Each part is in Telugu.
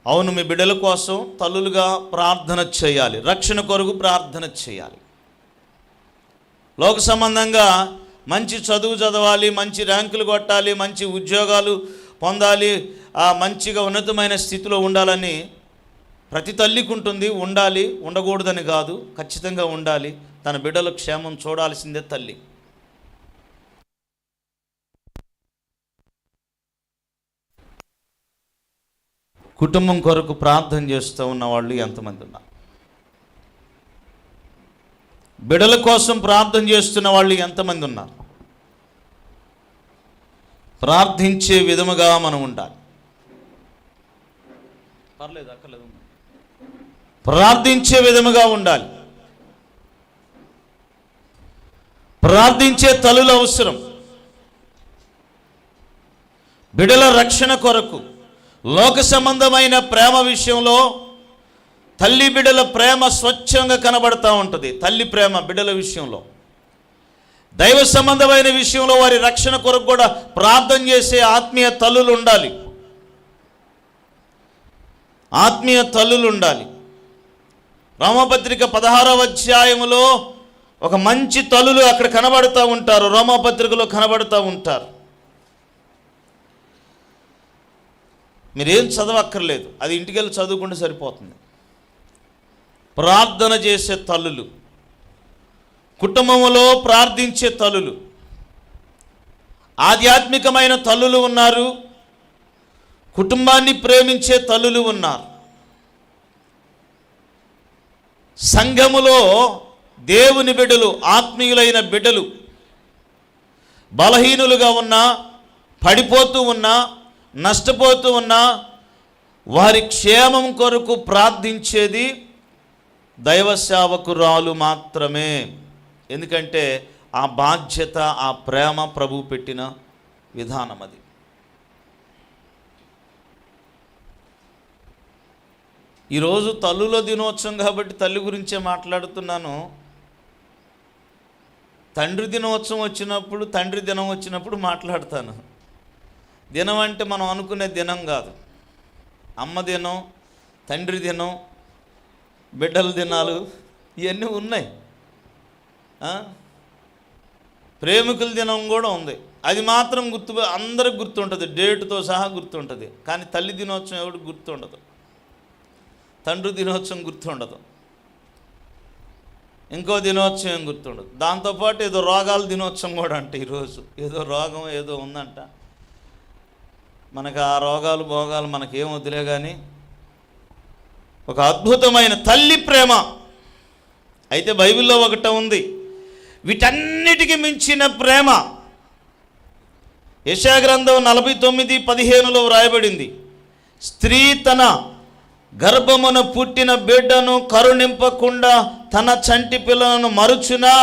అవును, మీ బిడ్డల కోసం తల్లులుగా ప్రార్థన చేయాలి, రక్షణ కొరకు ప్రార్థన చేయాలి. లోక సంబంధంగా మంచి చదువు చదవాలి, మంచి ర్యాంకులు కొట్టాలి, మంచి ఉద్యోగాలు పొందాలి, మంచిగా ఉన్నతమైన స్థితిలో ఉండాలని ప్రతి తల్లికి ఉంటుంది. ఉండాలి, ఉండకూడదని కాదు, ఖచ్చితంగా ఉండాలి. తన బిడ్డల క్షేమం చూడాల్సిందే తల్లి. కుటుంబం కొరకు ప్రార్థన చేస్తూ ఉన్న వాళ్ళు ఎంతమంది ఉన్నారు? బిడ్డల కోసం ప్రార్థన చేస్తున్న వాళ్ళు ఎంతమంది ఉన్నారు? ప్రార్థించే విధముగా మనం ఉండాలి. పర్లేదు, అక్కర్లేదు, ప్రార్థించే విధముగా ఉండాలి. ప్రార్థించే తల్లులు అవసరం. బిడ్డల రక్షణ కొరకు లోక సంబంధమైన ప్రేమ విషయంలో తల్లి బిడ్డల ప్రేమ స్వచ్ఛంగా కనబడతా ఉంటుంది. తల్లి ప్రేమ బిడ్డల విషయంలో, దైవ సంబంధమైన విషయంలో వారి రక్షణ కొరకు కూడా ప్రార్థన చేసే ఆత్మీయ తల్లులు ఉండాలి. ఆత్మీయ తల్లులు ఉండాలి. రోమపత్రిక 16వ అధ్యాయములో ఒక మంచి తల్లులు అక్కడ కనబడుతూ ఉంటారు, రోమపత్రికలో కనబడుతూ ఉంటారు. మీరేం చదవక్కర్లేదు, అది ఇంటికి వెళ్ళి చదువుకుంటే సరిపోతుంది. ప్రార్థన చేసే తల్లులు, కుటుంబంలో ప్రార్థించే తల్లులు, ఆధ్యాత్మికమైన తల్లులు ఉన్నారు, కుటుంబాన్ని ప్రేమించే తల్లులు ఉన్నారు. సంఘములో దేవుని బిడ్డలు, ఆత్మీయులైన బిడ్డలు బలహీనులుగా ఉన్నా, పడిపోతూ ఉన్నా, నష్టపోతూ ఉన్నా వారి క్షేమం కొరకు ప్రార్థించేది దైవ సేవకురాలు మాత్రమే. ఎందుకంటే ఆ బాధ్యత, ఆ ప్రేమ ప్రభువు పెట్టిన విధానం అది. ఈరోజు తల్లుల దినోత్సవం కాబట్టి తల్లి గురించే మాట్లాడుతున్నాను. తండ్రి దినోత్సవం వచ్చినప్పుడు, తండ్రి దినం వచ్చినప్పుడు మాట్లాడతాను. దినం అంటే మనం అనుకునే దినం కాదు. అమ్మ దినం, తండ్రి దినం, బిడ్డల దినాలు ఇవన్నీ ఉన్నాయి. ప్రేమికుల దినం కూడా ఉంది. అది మాత్రం అందరికి గుర్తుంటుంది, డేటుతో సహా గుర్తుంటుంది. కానీ తల్లి దినోత్సవం ఎవరికి గుర్తుండదు, తండ్రి దినోత్సవం గుర్తుండదు, ఇంకో దినోత్సవం ఏం గుర్తుండదు. దాంతోపాటు ఏదో రోగాల దినోత్సవం కూడా అంటే ఈరోజు ఏదో రోగం ఏదో ఉందంట. మనకు ఆ రోగాలు భోగాలు మనకేం వద్దులే, కానీ ఒక అద్భుతమైన తల్లి ప్రేమ అయితే బైబిల్లో ఒకటి ఉంది. వీటన్నిటికీ మించిన ప్రేమ యెషయా గ్రంథం 49:15 వ్రాయబడింది. స్త్రీ తన గర్భమున పుట్టిన బిడ్డను కరుణింపకుండా తన చంటి పిల్లలను మరుచునా,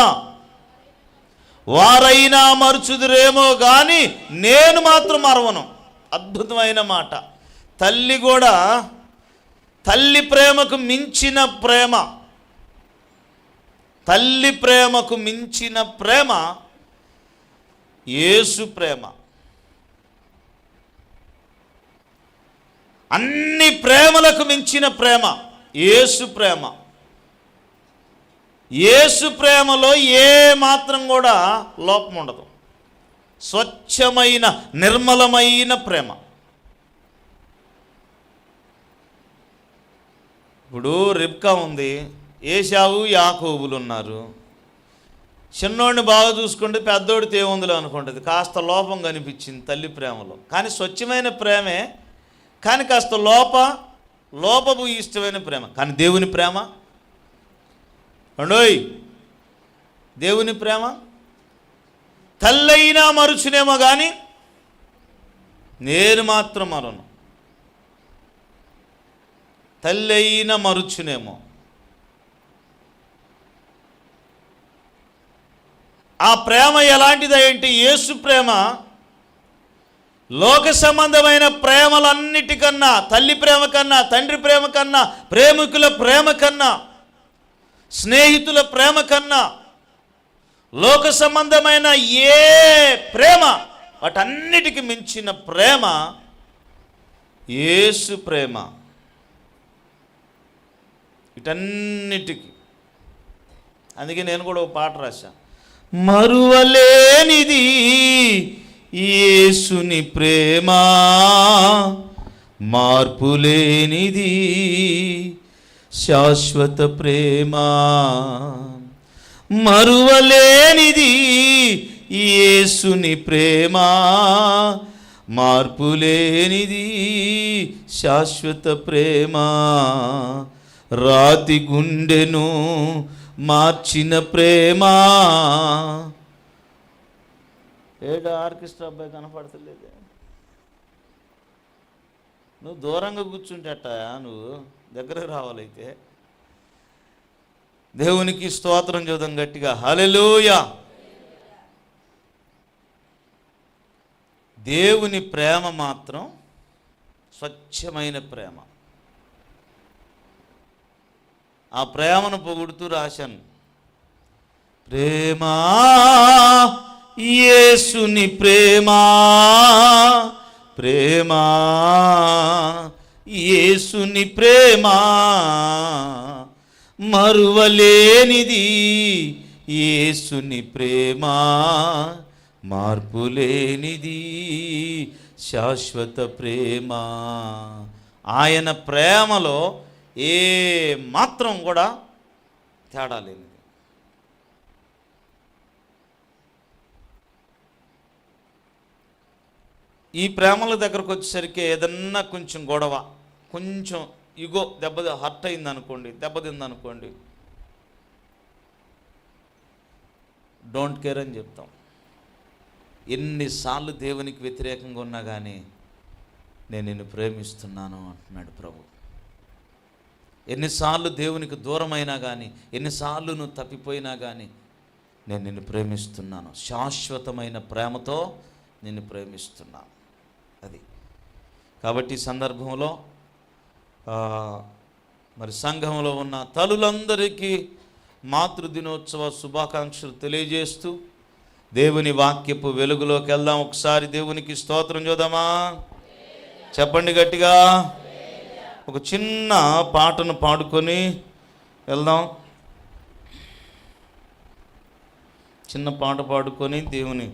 వారైనా మరుచుదురేమో కానీ నేను మాత్రం మరవను. అద్భుతమైన మాట. తల్లి కూడా, తల్లి ప్రేమకు మించిన ప్రేమ, తల్లి ప్రేమకు మించిన ప్రేమ యేసు ప్రేమ. అన్ని ప్రేమలకు మించిన ప్రేమ యేసు ప్రేమ. యేసు ప్రేమలో ఏ మాత్రం కూడా లోపం ఉండదు. స్వచ్ఛమైన నిర్మలమైన ప్రేమ. ఇప్పుడు రిబ్కా ఉంది, ఏశావు యాకోబులు ఉన్నారు. చిన్నోడిని బాగా చూసుకుంటే పెద్దోడితో ఏముందిలో అనుకుంటుంది. కాస్త లోపం కనిపించింది తల్లి ప్రేమలో. కానీ స్వచ్ఛమైన ప్రేమే, కానీ కాస్త లోపపు ఇష్టమైన ప్రేమ. కానీ దేవుని ప్రేమ అండోయ్, దేవుని ప్రేమ తల్లైనా మరుచునేమో కానీ నేను మాత్రం మరను. తల్లి అయినా మరుచునేమో. ఆ ప్రేమ ఎలాంటిది అంటే యేసు ప్రేమ లోక సంబంధమైన ప్రేమలన్నిటికన్నా, తల్లి ప్రేమ కన్నా, తండ్రి ప్రేమ కన్నా, ప్రేమికుల ప్రేమ కన్నా, స్నేహితుల ప్రేమ కన్నా, లోక సంబంధమైన ఏ ప్రేమ, వాటన్నిటికి మించిన ప్రేమ యేసు ప్రేమ. వీటన్నిటికీ. అందుకే నేను కూడా ఒక పాట రాశా, మరువలేనిది యేసుని ప్రేమ, మార్పులేనిది శాశ్వత ప్రేమ. మరువలేనిది యేసుని ప్రేమ, మార్పులేనిది శాశ్వత ప్రేమ. రాతి గుండెను మార్చిన ప్రేమ. ఏడు ఆర్కెస్ట్రా అబ్బాయి కనపడతలేదే, నువ్వు దూరంగా కూర్చుంటే అట్టా, నువ్వు దగ్గరకు రావాలైతే. దేవునికి స్తోత్రం చూద్దాం గట్టిగా, హల్లెలూయా. దేవుని ప్రేమ మాత్రం స్వచ్ఛమైన ప్రేమ. ఆ ప్రేమను పొగుడుతూ రాశాను, ప్రేమా యేసుని ప్రేమా, ప్రేమా యేసుని ప్రేమా, మరువలేనిది యేసుని ప్రేమా, మార్పులేనిది శాశ్వత ప్రేమ. ఆయన ప్రేమలో ఏ మాత్రం కూడా తేడా లేనిది. ఈ ప్రేమల దగ్గరకు వచ్చేసరికి ఏదన్నా కొంచెం గొడవ, కొంచెం ఇగో హర్ట్ అయిందనుకోండి, దెబ్బతిందనుకోండి, డోంట్ కేర్ అని చెప్తాం. ఎన్నిసార్లు దేవునికి వ్యతిరేకంగా ఉన్నా కానీ నేను నిన్ను ప్రేమిస్తున్నాను అంటున్నాడు ప్రభు. ఎన్నిసార్లు దేవునికి దూరమైనా కానీ, ఎన్నిసార్లు నువ్వు తప్పిపోయినా కానీ నేను నిన్ను ప్రేమిస్తున్నాను, శాశ్వతమైన ప్రేమతో నిన్ను ప్రేమిస్తున్నాను. అది కాబట్టి ఈ సందర్భంలో మరి సంఘంలో ఉన్న తల్లులందరికీ మాతృదినోత్సవ శుభాకాంక్షలు తెలియజేస్తూ దేవుని వాక్యపు వెలుగులోకి వెళ్దాం. ఒకసారి దేవునికి స్తోత్రం చూద్దామా? చెప్పండి గట్టిగా. ఒక చిన్న పాటను పాడుకొని వెళ్దాం. చిన్న పాట పాడుకొని దేవుని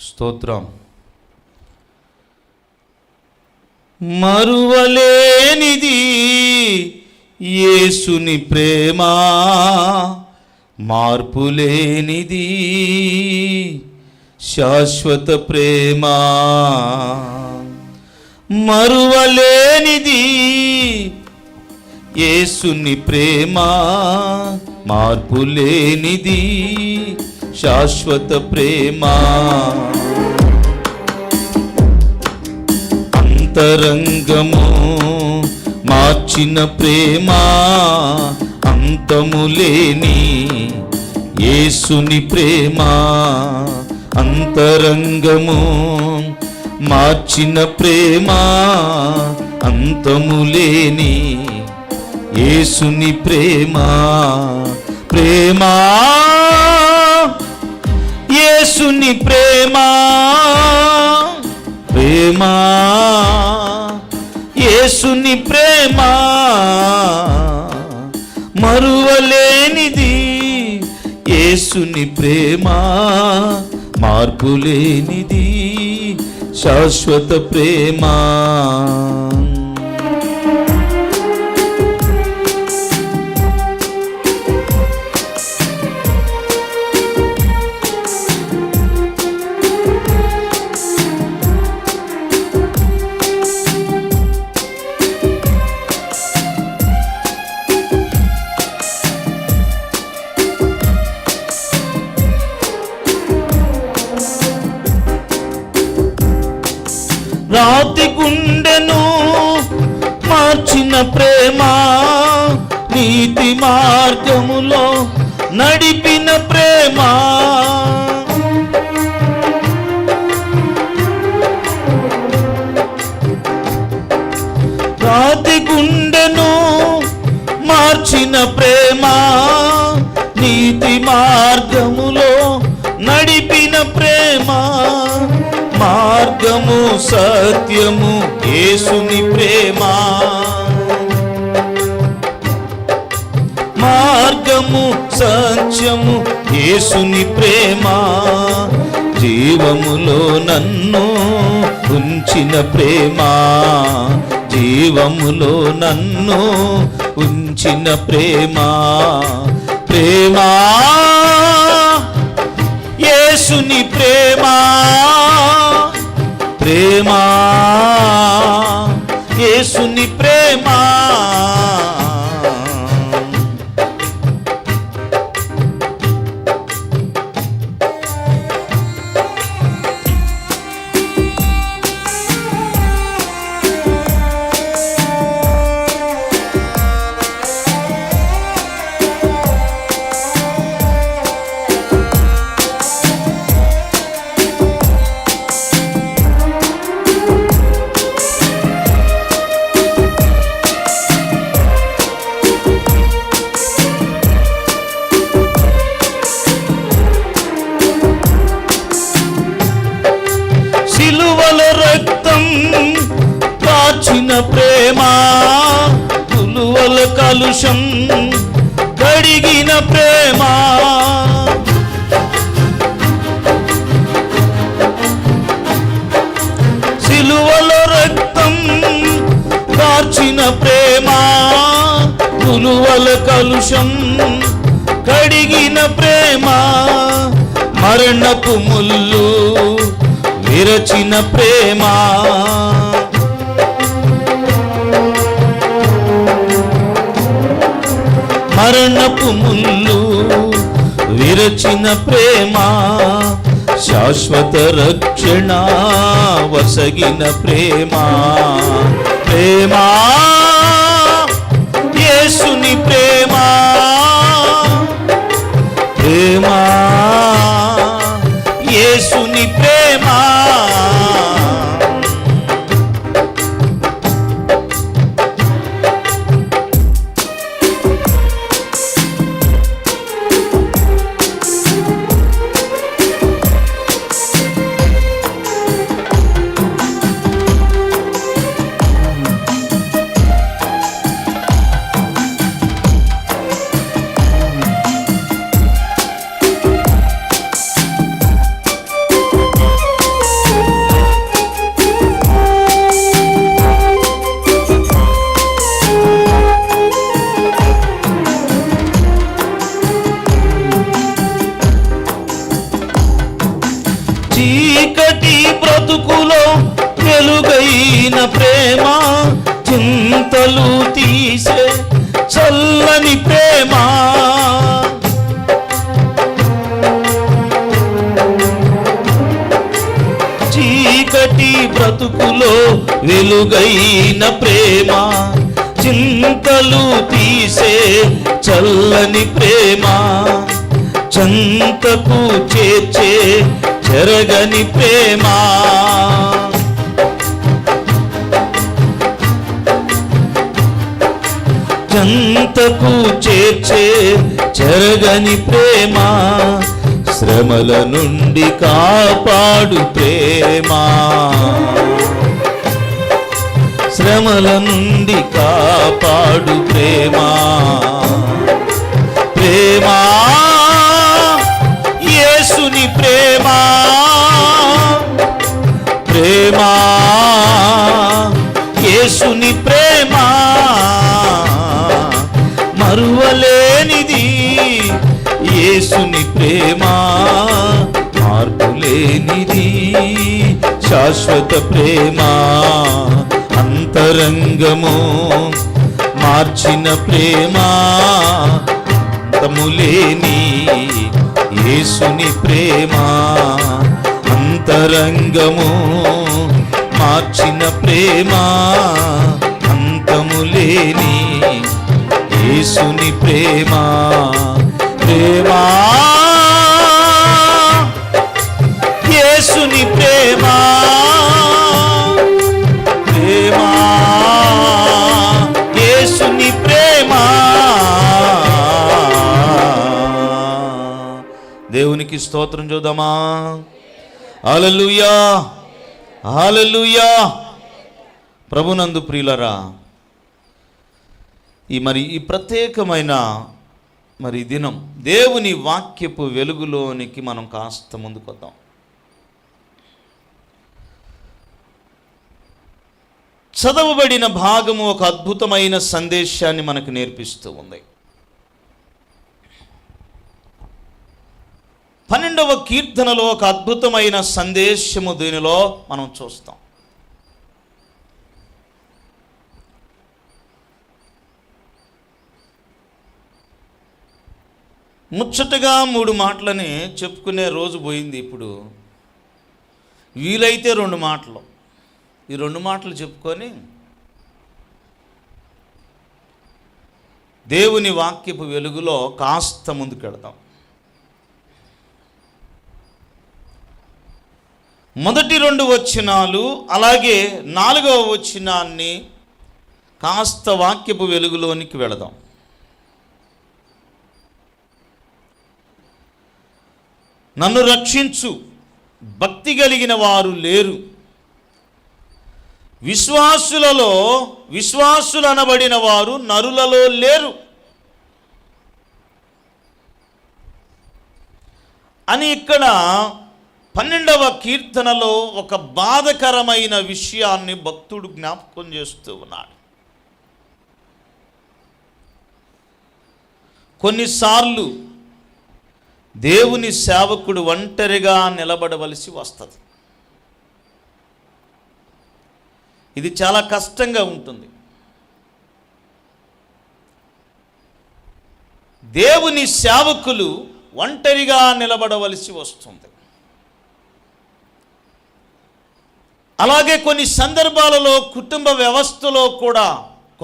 స్తోత్రం. మరువలేనిది యేసుని ప్రేమ, మార్పులేనిది శాశ్వత ప్రేమ. మరువలేనిది యేసుని ప్రేమ, మార్పులేనిది శాశ్వత ప్రేమ. అంతరంగము మార్చిన ప్రేమ, అంతములేని యేసుని ప్రేమ. అంతరంగము మార్చిన ప్రేమ, అంతములేని యేసుని ప్రేమ. ప్రేమ యేసుని ప్రేమ, ప్రేమ యేసుని ప్రేమ, మరువలేనిది యేసుని ప్రేమ, మార్పులేనిది శాశ్వత ప్రేమ. ప్రేమ, నీతి మార్గములో నడిపిన ప్రేమ, రాతి గుండెను మార్చిన ప్రేమ, నీతి మార్గములో నడిపిన ప్రేమ, మార్గము సత్యము యేసుని ప్రేమ, మార్గము సత్యము యేసుని ప్రేమ, జీవములో నన్ను ఉంచిన ప్రేమ, జీవములో నన్ను ఉంచిన ప్రేమ, ప్రేమ యేసుని ప్రేమ, ప్రేమ యేసుని ప్రేమ, కాచిన ప్రేమ, పులువల కలుషం కడిగిన ప్రేమ, సిలువల రక్తం కాచిన ప్రేమ, పులువల కలుషం కడిగిన ప్రేమ, మరణపు ముల్లు విరచిన ప్రేమ, మరణపు ముల్లు విరచిన ప్రేమ, శాశ్వత రక్షణ వసగిన ప్రేమ, ప్రేమ యేసుని ప్రేమ, ప్రేమ యేసుని ప్రేమ, చీకటి బ్రతుకులో వెలుగైన ప్రేమ, చింతలు తీసే చల్లని ప్రేమ, చీకటి బ్రతుకులో వెలుగైన ప్రేమ, చింతలు తీసే చల్లని ప్రేమ, చంతకు చేర్చే చెరగని ప్రేమ, చంతకు చేర్చే చెరగని ప్రేమ, శ్రమల నుండి కాపాడు ప్రేమ, శ్రమల నుండి కాపాడు ప్రేమ, ప్రేమ యేసుని ప్రేమ, ప్రేమ యేసుని ప్రేమ, మరువలేనిది యేసుని ప్రేమ, మార్పులేనిది శాశ్వత ప్రేమ, అంతరంగము మార్చిన ప్రేమ, అంతములేని యేసుని ప్రేమ, అంతరంగము మార్చిన ప్రేమ, అంతములేని లేని యేసుని ప్రేమ, ప్రేమ యేసుని ప్రేమ, ప్రేమ యేసుని ప్రేమ. దేవునికి స్తోత్రం చూద్దామా. హల్లెలూయా, హల్లెలూయా. ప్రభునందు ప్రియులరా, ఈ ప్రత్యేకమైన దినం దేవుని వాక్యపు వెలుగులోనికి మనం కాస్త ముందుకొద్దాం. చదవబడిన భాగము ఒక అద్భుతమైన సందేశాన్ని మనకు నేర్పిస్తూ ఉంది. 12వ కీర్తనలో ఒక అద్భుతమైన సందేశము దీనిలో మనం చూస్తాం. ముచ్చటగా 3 మాటలని చెప్పుకునే రోజు పోయింది. ఇప్పుడు వీలైతే 2 మాటలు, ఈ 2 మాటలు చెప్పుకొని దేవుని వాక్యపు వెలుగులో కాస్త ముందుకెడతాం. మొదటి 2 వచనాలు అలాగే 4వ వచనాన్ని కాస్త వాక్యపు వెలుగులోనికి వెళదాం. నన్ను రక్షించు, భక్తి కలిగిన వారు లేరు, విశ్వాసులు అనబడిన వారు నరులలో లేరు అని ఇక్కడ 12వ కీర్తనలో ఒక బాధకరమైన విషయాన్ని భక్తుడు జ్ఞాపకం చేస్తూ ఉన్నాడు. కొన్నిసార్లు దేవుని సేవకుడు ఒంటరిగా నిలబడవలసి వస్తుంది. ఇది చాలా కష్టంగా ఉంటుంది. దేవుని సేవకులు ఒంటరిగా నిలబడవలసి వస్తుంది. అలాగే కొన్ని సందర్భాలలో కుటుంబ వ్యవస్థలో కూడా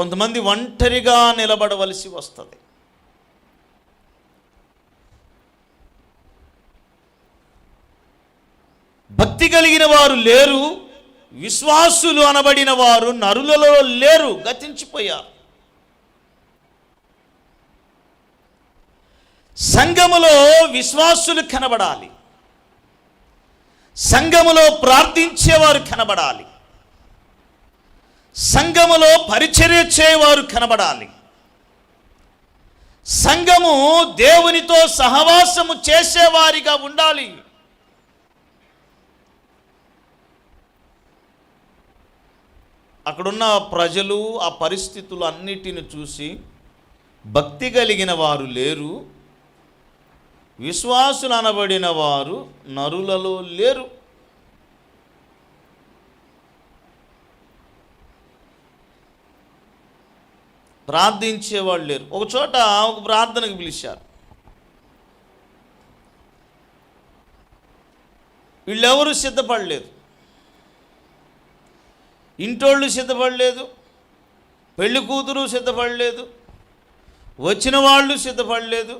కొంతమంది ఒంటరిగా నిలబడవలసి వస్తుంది. భక్తి కలిగిన వారు లేరు, విశ్వాసులు అనబడిన వారు నరులలో లేరు, గతించిపోయారు. సంఘములో విశ్వాసులు కనబడాలి, సంఘములో ప్రార్థించేవారు కనబడాలి, సంఘములో పరిచర్య చేయవారు కనబడాలి, సంఘము దేవునితో సహవాసము చేసేవారిగా ఉండాలి. అక్కడున్న ప్రజలు ఆ పరిస్థితులు అన్నిటిని చూసి భక్తి కలిగిన వారు లేరు, విశ్వాసులు అనబడిన వారు నరులలో లేరు. ప్రార్థించేవాళ్ళు లేరు. ఒక చోట ఒక ప్రార్థనకు పిలిచారు. వీళ్ళెవరూ సిద్ధపడలేదు. ఇంటోళ్ళు సిద్ధపడలేదు, పెళ్లి కూతురు సిద్ధపడలేదు, వచ్చిన వాళ్ళు సిద్ధపడలేదు,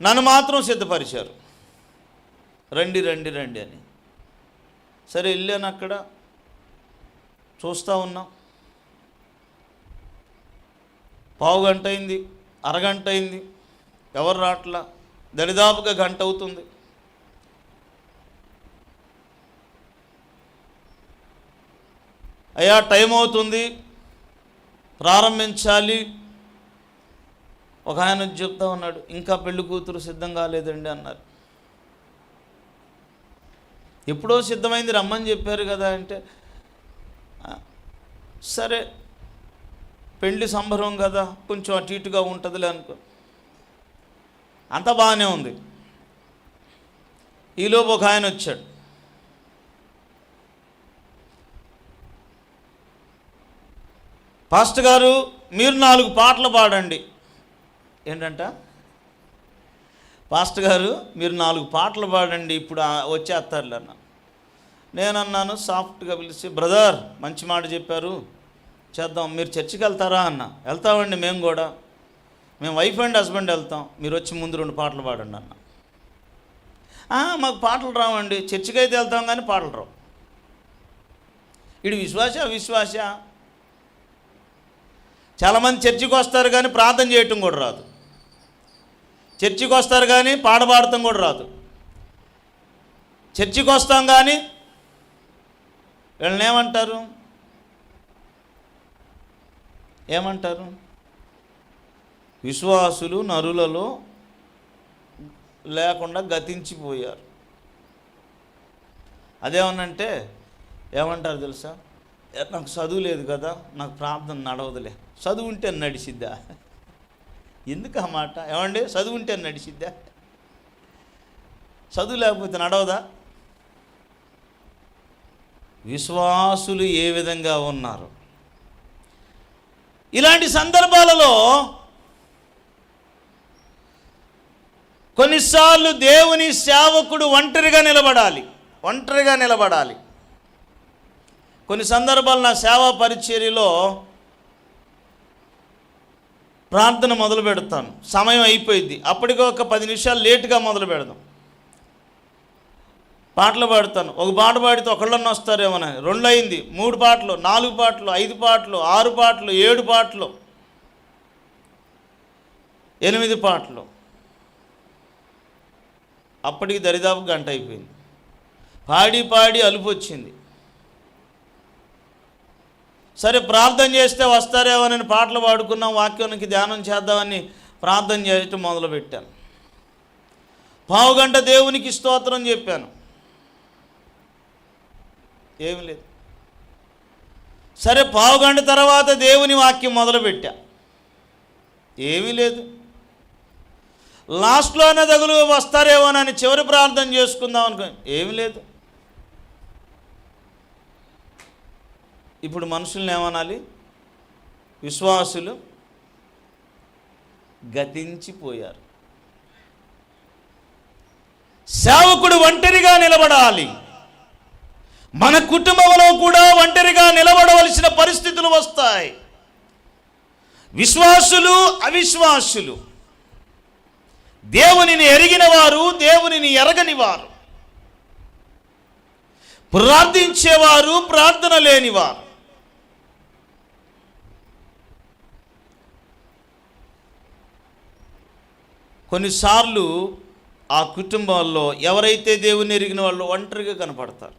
నన్ను మాత్రం సిద్ధపరిచారు. రండి రండి రండి అని. సరే వెళ్ళాను, అక్కడ చూస్తూ ఉన్నాం. పావుగంట అయింది, అరగంట అయింది, ఎవరు రాట్లా, దరిదాపుగా గంట అవుతుంది. అయ్యా టైం అవుతుంది, ప్రారంభించాలి. ఒక ఆయన చెప్తా ఉన్నాడు, ఇంకా పెళ్లి కూతురు సిద్ధం కాలేదండి అన్నారు. ఎప్పుడో సిద్ధమైంది, రమ్మని చెప్పారు కదా అంటే, సరే పెళ్లి సంబరం కదా, కొంచెం అటు ఇటుగా ఉంటుందిలే అనుకో. అంత బాగానే ఉంది. ఈలోపు ఒక ఆయన వచ్చాడు. పాస్టర్ గారు మీరు 4 పాటలు పాడండి. ఏంటంట? పాస్టర్ గారు మీరు 4 పాటలు పాడండి, ఇప్పుడు వచ్చేస్తారులే అన్న. నేనన్నాను సాఫ్ట్గా పిలిచి, బ్రదర్ మంచి మాట చెప్పారు, చేద్దాం, మీరు చర్చికి వెళ్తారా అన్న. వెళ్తామండి మేము కూడా, మేము వైఫ్ అండ్ హస్బెండ్ వెళ్తాం, మీరు వచ్చి ముందు 2 పాటలు పాడండి అన్న. మాకు పాటలు రావండి, చర్చికి అయితే వెళ్తాం కానీ పాటలు రావు. ఇది విశ్వాస. చాలామంది చర్చికి వస్తారు కానీ ప్రార్థన చేయటం కూడా రాదు, చర్చికి వస్తారు కానీ పాడటం కూడా రాదు, చర్చికి వస్తాం కానీ వీళ్ళని ఏమంటారు? విశ్వాసులు నరులలో లేకుండా గతించిపోయారు. అదేమనంటే ఏమంటారు తెలుసా? నాకు చదువు లేదు కదా, నాకు ప్రార్థన నడవదులే. చదువు ఉంటే నడిచిద్దా? ఎందుకు ఆ మాట? ఏమండి, చదువు ఉంటే నడిచిద్దా? చదువు లేకపోతే నడవదా? విశ్వాసులు ఏ విధంగా ఉన్నారు? ఇలాంటి సందర్భాలలో కొన్నిసార్లు దేవుని సేవకుడు ఒంటరిగా నిలబడాలి. కొన్ని సందర్భాలు నా సేవా పరిచర్యలో ప్రార్థన మొదలు పెడతాను, సమయం అయిపోయింది, అప్పటికి ఒక 10 నిమిషాలు లేటుగా మొదలు పెడదాం. పాటలు పాడుతాను, ఒక పాట పాడితే ఒకళ్ళన్నా వస్తారేమోనని. 2 అయింది, 3 పాటలు, 4 పాటలు, 5 పాటలు, 6 పాటలు, 7 పాటలు, 8 పాటలు. అప్పటికి దరిదాపు గంట అయిపోయింది. పాడి అలుపు వచ్చింది. సరే ప్రార్థన చేస్తే వస్తారేమోనని పాటలు పాడుకున్నాం, వాక్యానికి ధ్యానం చేద్దామని ప్రార్థన చేయటం మొదలుపెట్టాను. 1/2 గంట దేవునికి స్తోత్రం చెప్పాను, ఏమి లేదు. సరే 1/2 గంట తర్వాత దేవుని వాక్యం మొదలుపెట్టా, ఏమీ లేదు. లాస్ట్లోనే తగులు వస్తారేమోనని చివరి ప్రార్థన చేసుకుందాం అనుకో, ఏమీ లేదు. ఇప్పుడు మనుషుల్ని ఏమనాలి? విశ్వాసులు గతించిపోయారు. సేవకుడు ఒంటరిగా నిలబడాలి. మన కుటుంబంలో కూడా ఒంటరిగా నిలబడవలసిన పరిస్థితులు వస్తాయి. విశ్వాసులు అవిశ్వాసులు, దేవునిని ఎరిగిన వారు, దేవునిని ఎరగని వారు, ప్రార్థించేవారు, ప్రార్థన లేనివారు. కొన్నిసార్లు ఆ కుటుంబాల్లో ఎవరైతే దేవుని ఎరిగిన వాళ్ళు ఒంటరిగా కనపడతారు.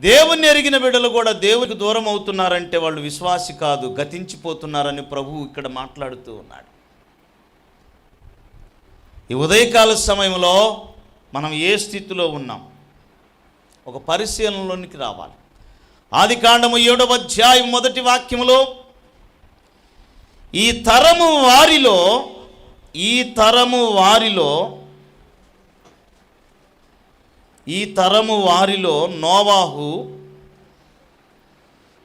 దేవుణ్ణి ఎరిగిన బిడ్డలు కూడా దేవునికి దూరం అవుతున్నారంటే వాళ్ళు విశ్వాసి కాదు, గతించిపోతున్నారని ప్రభువు ఇక్కడ మాట్లాడుతూ ఉన్నాడు. ఈ ఉదయకాల సమయంలో మనం ఏ స్థితిలో ఉన్నాం? ఒక పరిశీలనలోనికి రావాలి. ఆదికాండము 7వ అధ్యాయం 1వ వాక్యములో ఈ తరము వారిలో నోవాహు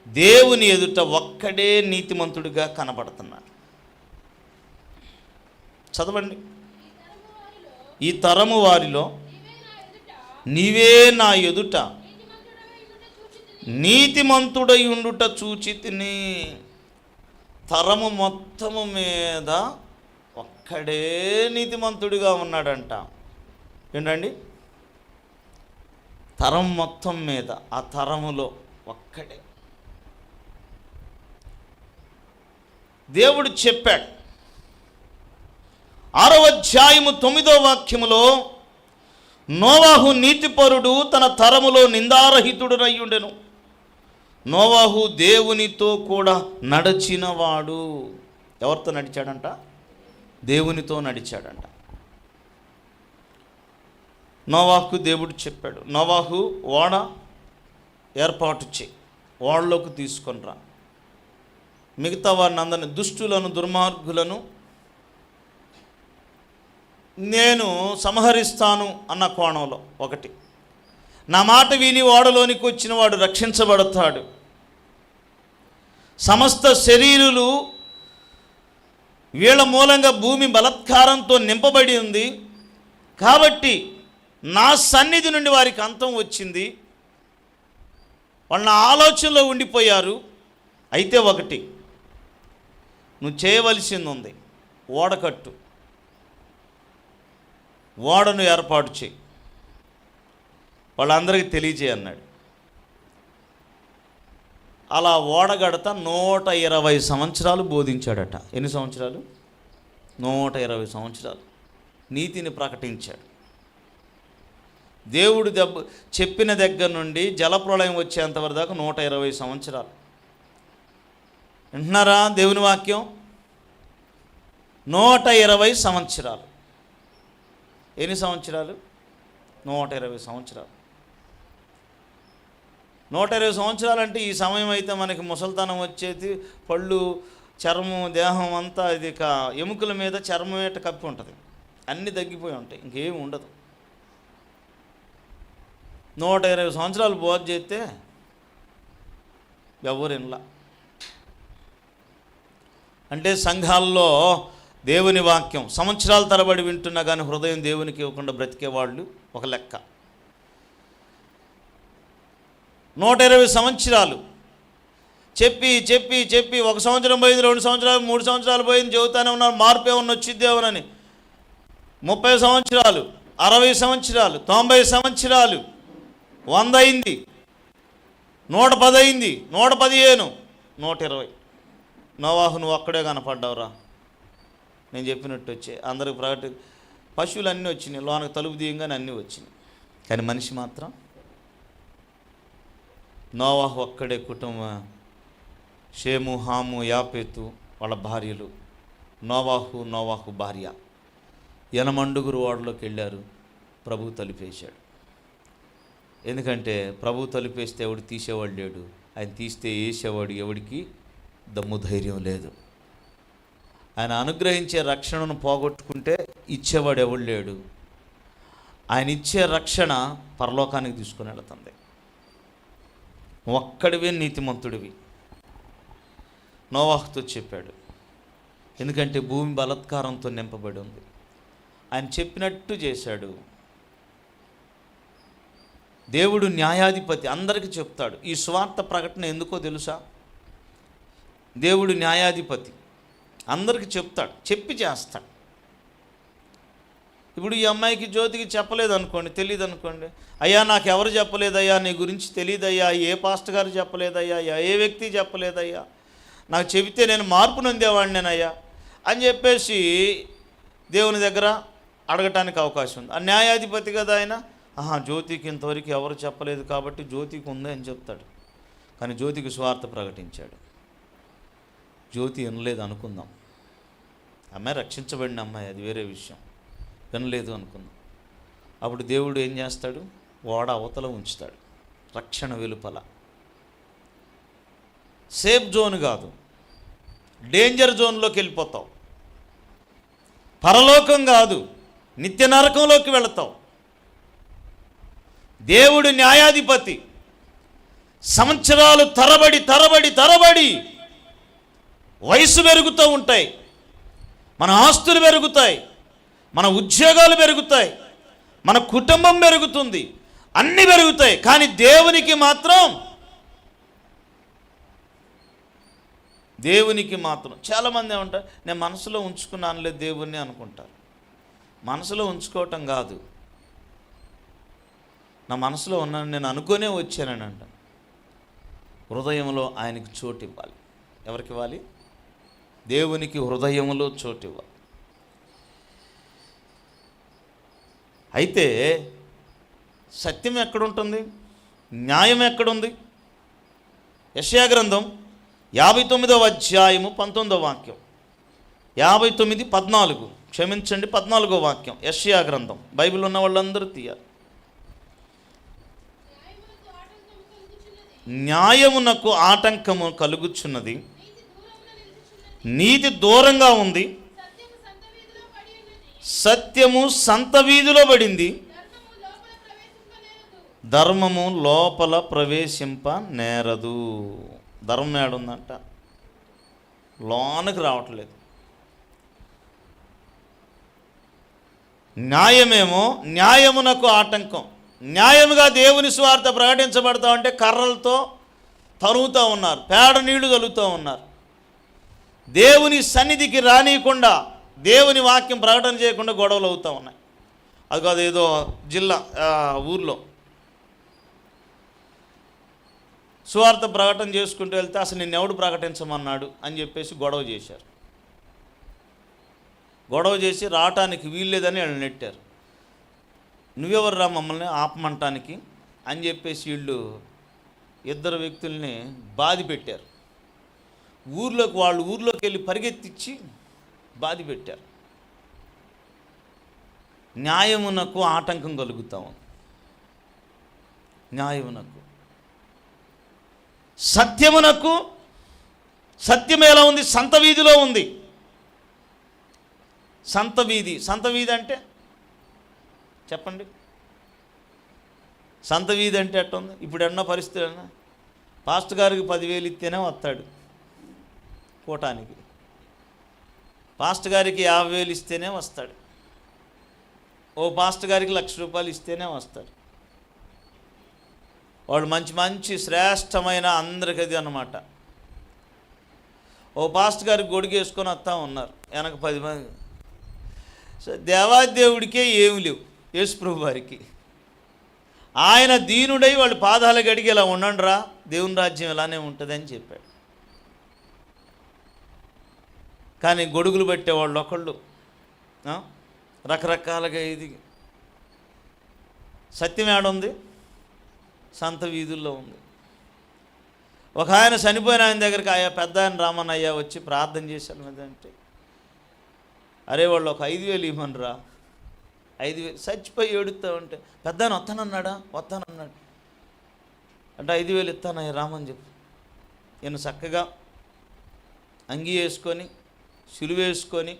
దేవుని ఎదుట ఒక్కడే నీతిమంతుడిగా కనబడుతున్నాడు. చదవండి. ఈ తరము వారిలో నీవే నా ఎదుట నీతిమంతుడై ఉండుట చూచితిని. తరము మొత్తము మీద ఒక్కడే నీతిమంతుడిగా ఉన్నాడంట. ఏంటండి? తరం మొత్తం మీద, ఆ తరములో ఒక్కడే. దేవుడు చెప్పాడు 6వ అధ్యాయము 9వ వాక్యములో, నోవాహు నీతిపరుడు, తన తరములో నిందారహితుడునై ఉండెను. నోవాహు దేవునితో కూడా నడిచినవాడు. ఎవరితో నడిచాడంట? దేవునితో నడిచాడంట. నోవాహుకు దేవుడు చెప్పాడు, నోవాహు ఓడ ఏర్పాటు చేయి, ఓడలోకి తీసుకొని రా, మిగతా వారిని అందరిని, దుష్టులను దుర్మార్గులను నేను సంహరిస్తాను అన్న కోణంలో ఒకటి. నా మాట విని ఓడలోనికి వచ్చిన వాడు రక్షించబడతాడు. సమస్త శరీరులు వీళ్ళ మూలంగా భూమి బలాత్కారంతో నింపబడి ఉంది కాబట్టి నా సన్నిధి నుండి వారికి అంతం వచ్చింది. వాళ్ళ ఆలోచనలో ఉండిపోయారు. అయితే ఒకటి నువ్వు చేయవలసింది ఉంది, ఓడకట్టు, ఓడను ఏర్పాటు చేయి, వాళ్ళందరికీ తెలియజేయి అన్నాడు. అలా ఓడగడత 120 సంవత్సరాలు బోధించాడట. ఎన్ని సంవత్సరాలు? 120 సంవత్సరాలు నీతిని ప్రకటించాడు. దేవుడు చెప్పిన దగ్గర నుండి జలప్రళయం వచ్చేంతవరకు దాకా 120 సంవత్సరాలు. వింటున్నారా దేవుని వాక్యం? 120 సంవత్సరాలు. ఎన్ని సంవత్సరాలు? 120 సంవత్సరాలు. 120 సంవత్సరాలు అంటే ఈ సమయం అయితే మనకి ముసలితనం వచ్చేది, పళ్ళు, చర్మం, దేహం అంతా ఇది ఎముకల మీద చర్మం ఏట కప్పి ఉంటుంది, అన్నీ తగ్గిపోయి ఉంటాయి, ఇంకేమి ఉండదు. 120 సంవత్సరాలు బోధ చేస్తే ఎవరు వినలా. అంటే సంఘాల్లో దేవుని వాక్యం సంవత్సరాల తరబడి వింటున్నా కానీ హృదయం దేవునికి ఇవ్వకుండా బ్రతికేవాళ్ళు ఒక లెక్క. 120 సంవత్సరాలు చెప్పి చెప్పి చెప్పి 1 సంవత్సరం పోయింది, 2 సంవత్సరాలు, 3 సంవత్సరాలు పోయింది, చెబుతానే ఉన్నారు మార్పు ఏమన్నా వచ్చిద్దేమోనని. 30 సంవత్సరాలు, 60 సంవత్సరాలు, 90 సంవత్సరాలు, 100 అయింది, 110 అయింది, 115, 120. నోవాహు నువ్వు అక్కడే కనపడ్డావురా, నేను చెప్పినట్టు వచ్చే అందరికి పశువులు అన్నీ వచ్చినాయి, లోనకు తలుపు తీయంగానే అన్నీ వచ్చినాయి. కానీ మనిషి మాత్రం నోవాహు ఒక్కడే కుటుంబం, షేము, హాము, యాపేతు వాళ్ళ భార్యలు, నోవాహు భార్య 80 ఓడలోకి వెళ్ళారు. ప్రభు తలుపేశాడు. ఎందుకంటే ప్రభు తలుపేస్తే ఎవడు తీసేవాడు లేడు, ఆయన తీస్తే వేసేవాడు ఎవడికి దమ్ము ధైర్యం లేదు. ఆయన అనుగ్రహించే రక్షణను పోగొట్టుకుంటే ఇచ్చేవాడు ఎవడు లేడు. ఆయన ఇచ్చే రక్షణ పరలోకానికి తీసుకుని వెళుతుంది. ఒక్కడివే నీతిమంతుడివి. నోవాహుతో చెప్పాడు, ఎందుకంటే భూమి బలాత్కారంతో నింపబడి ఉంది. ఆయన చెప్పినట్టు చేశాడు. దేవుడు న్యాయాధిపతి, అందరికీ చెప్తాడు. ఈ స్వార్థ ప్రకటన ఎందుకో తెలుసా? దేవుడు న్యాయాధిపతి, అందరికీ చెప్తాడు, చెప్పి చేస్తాడు. ఇప్పుడు ఈ అమ్మాయికి జ్యోతికి చెప్పలేదు అనుకోండి, తెలియదు అనుకోండి, అయ్యా నాకు ఎవరు చెప్పలేదయ్యా, నీ గురించి తెలియదయ్యా, ఏ పాస్టర్ గారు చెప్పలేదయ్యా, ఏ వ్యక్తి చెప్పలేదయ్యా, నాకు చెబితే నేను మార్పు నొందేవాడినేనయ్యా అని చెప్పేసి దేవుని దగ్గర అడగటానికి అవకాశం ఉంది. ఆ న్యాయాధిపతి కదా ఆయన, జ్యోతికి ఇంతవరకు ఎవరు చెప్పలేదు కాబట్టి జ్యోతికి ఉంది అని చెప్తాడు. కానీ జ్యోతికి స్వార్థ ప్రకటించాడు. జ్యోతి వినలేదు అనుకుందాం, అమ్మాయి రక్షించబడిన అమ్మాయి, అది వేరే విషయం, వినలేదు అనుకుందాం. అప్పుడు దేవుడు ఏం చేస్తాడు? ఓడ అవతల ఉంచుతాడు, రక్షణ వెలుపల. సేఫ్ జోన్ కాదు, డేంజర్ జోన్లోకి వెళ్ళిపోతావు. పరలోకం కాదు, నిత్య నరకంలోకి వెళతావు. దేవుడు న్యాయాధిపతి. సంవత్సరాలు తరబడి తరబడి తరబడి వయసు పెరుగుతూ ఉంటాయి, మన ఆస్తులు పెరుగుతాయి, మన ఉద్యోగాలు పెరుగుతాయి, మన కుటుంబం పెరుగుతుంది, అన్నీ పెరుగుతాయి. కానీ దేవునికి మాత్రం చాలామంది ఏమంటారు, నేను మనసులో ఉంచుకున్నానులే దేవుణ్ణి అనుకుంటారు. మనసులో ఉంచుకోవటం కాదు, నా మనసులో ఉన్నాను, నేను అనుకునే వచ్చానని అంట. హృదయంలో ఆయనకి చోటు ఇవ్వాలి. ఎవరికి ఇవ్వాలి? దేవునికి హృదయంలో చోటు ఇవ్వాలి. అయితే సత్యం ఎక్కడుంటుంది? న్యాయం ఎక్కడుంది? యెషయా గ్రంథం 59వ అధ్యాయము 19వ వాక్యం, 59:14, క్షమించండి 14వ వాక్యం. యెషయా గ్రంథం, బైబిల్ ఉన్న వాళ్ళందరూ తీయాలి. న్యాయమునకు ఆటంకము కలుగుచున్నది, నీతి దూరంగా ఉంది, సత్యము సంత వీధిలో పడింది, ధర్మము లోపల ప్రవేశింప నేరదు. ధర్మం ఏడుందంట? లోనికి రావట్లేదు. న్యాయమేమో న్యాయమునకు ఆటంకం. న్యాయముగా దేవుని స్వార్థ ప్రకటించబడతా ఉంటే కర్రలతో తరుగుతూ ఉన్నారు, పేడ నీళ్లు తలుగుతూ ఉన్నారు. దేవుని సన్నిధికి రానియకుండా, దేవుని వాక్యం ప్రకటన చేయకుండా గొడవలు అవుతూ ఉన్నాయి. అది కాదు, ఏదో జిల్లా ఊర్లో సువార్త ప్రకటన చేసుకుంటూ వెళ్తే అసలు నిన్నెవడు ప్రకటించమన్నాడు అని చెప్పేసి గొడవ చేశారు. గొడవ చేసి రావటానికి వీల్లేదని వాళ్ళు నెట్టారు. నువ్వెవర్రా మమ్మల్ని ఆపమంటానికి అని చెప్పేసి వీళ్ళు ఇద్దరు వ్యక్తుల్ని బాధి పెట్టారు. వాళ్ళు ఊర్లోకి వెళ్ళి పరిగెత్తించి బాధి పెట్టారు. న్యాయమునకు ఆటంకం కలుగుతాం. న్యాయమునకు, సత్యమునకు. సత్యం ఎలా ఉంది? సంత వీధిలో ఉంది. సంత వీధి అంటే చెప్పండి. సంత వీధి అంటే ఎట్ట ఉంది? ఇప్పుడు ఎన్నో పరిస్థితి అన్నా పాస్టర్ గారికి 10,000 ఇస్తేనే వస్తాడు కూటానికి. పాస్టర్ గారికి 50,000 ఇస్తేనే వస్తాడు. ఓ పాస్టర్ గారికి 1,00,000 రూపాయలు ఇస్తేనే వస్తాడు. వాళ్ళు మంచి శ్రేష్టమైన అందరికి అది అన్నమాట. ఓ పాస్టర్ గారికి గొడుగు వేసుకొని వస్తూ ఉన్నారు, వెనక 10 మంది. సో దేవాదేవుడికే ఏమి లేవు, యేసుప్రభు వారికి. ఆయన దీనుడై వాళ్ళు పాదాలు గడిగి ఇలా ఉండండిరా, దేవుని రాజ్యం ఇలానే ఉంటుందని చెప్పాడు. కానీ గొడుగులు పెట్టేవాళ్ళు ఒకళ్ళు రకరకాలుగా. ఇది సత్యం ఏడుంది? సంత వీధుల్లో ఉంది. ఒక ఆయన చనిపోయిన ఆయన దగ్గరికి ఆయా పెద్ద ఆయన రామన్ అయ్యా వచ్చి ప్రార్థన చేశాను అంటే, అరే వాళ్ళు ఒక 5,000 ఇవ్వమనరా. 5,000 చచ్చిపోయి ఏడుస్తూ ఉంటే పెద్ద ఆయన వస్తానన్నాడు అంటే 5,000 ఇస్తానయ్యా రామని చెప్పు. ఈయన చక్కగా అంగీ వేసుకొని సిలువ వేసుకొని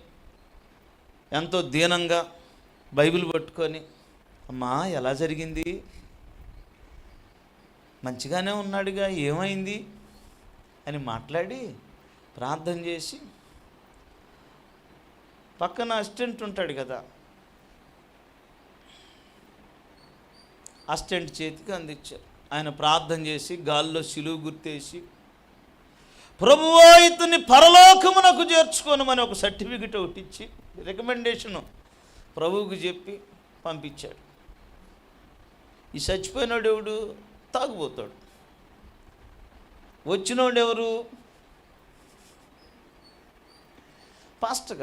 ఎంతో దీనంగా బైబిల్ పట్టుకొని, అమ్మా ఎలా జరిగింది? మంచిగానే ఉన్నాడుగా, ఏమైంది అని మాట్లాడి ప్రార్థన చేసి, పక్కన అసిస్టెంట్ ఉంటాడు కదా, అసిస్టెంట్ చేతికి అందించారు. ఆయన ప్రార్థన చేసి గాల్లో సిలువ గుర్తేసి, ప్రభువా ఇతన్ని పరలోకమునకు చేర్చుకోనమని ఒక సర్టిఫికెట్ ఒకటి ఇచ్చి రికమెండేషను ప్రభువుకు చెప్పి పంపించాడు. ఈ చచ్చిపోయినాడు ఎవడు? తాగుపోతాడు. వచ్చినోడు ఎవరు? పాస్టర్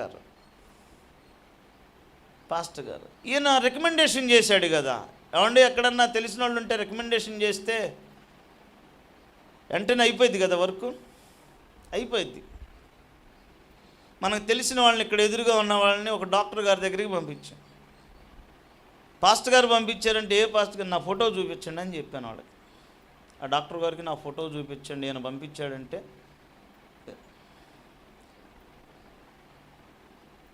గారు. ఈయన రికమెండేషన్ చేశాడు కదా. ఏమంటే ఎక్కడన్నా తెలిసిన వాళ్ళు ఉంటే రికమెండేషన్ చేస్తే వెంటనే అయిపోయింది కదా, వర్క్ అయిపోయింది. మనకు తెలిసిన వాళ్ళని, ఇక్కడ ఎదురుగా ఉన్న వాళ్ళని ఒక డాక్టర్ గారి దగ్గరికి పంపించాం. పాస్టర్ గారు పంపించారంటే, ఏ పాస్టర్ గారు? నా ఫోటో చూపించండి అని చెప్పాను వాళ్ళకి. ఆ డాక్టర్ గారికి నా ఫోటో చూపించండి, ఆయన పంపించాడంటే,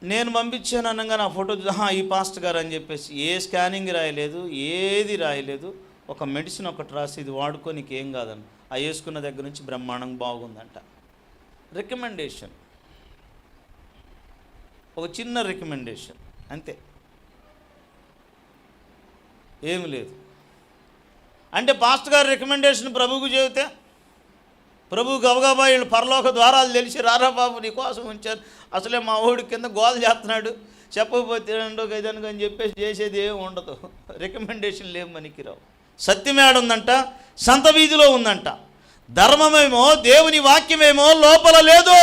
నేను పంపించాను అనగా నా ఫోటో ఈ పాస్టర్ గారు అని చెప్పేసి ఏ స్కానింగ్ రాయలేదు, ఏది రాయలేదు. ఒక మెడిసిన్ ఒకటి రాసి ఇది వాడుకో నీకేం కాదని, ఆ వేసుకున్న దగ్గర నుంచి బ్రహ్మాండంగా బాగుందంట. రికమెండేషన్, ఒక చిన్న రికమెండేషన్ అంతే, ఏమి లేదు. అంటే పాస్టర్ గారు రికమెండేషన్ ప్రభువుకు చెబితే ప్రభువు గబగబా వీళ్ళు పరలోక ద్వారాలు తెలిసి, రారా బాబు నీ కోసం ఉంచారు, అసలే మా ఊడి కింద గోల చేస్తున్నాడు, చెప్పకపోతే రెండో గైదానికి అని చెప్పేసి చేసేది ఏమి ఉండదు. రికమెండేషన్లు ఏం పనికిరావు. సత్యం ఏడుందంట? సంత వీధిలో ఉందంట. ధర్మమేమో, దేవుని వాక్యమేమో లోపల లేదు.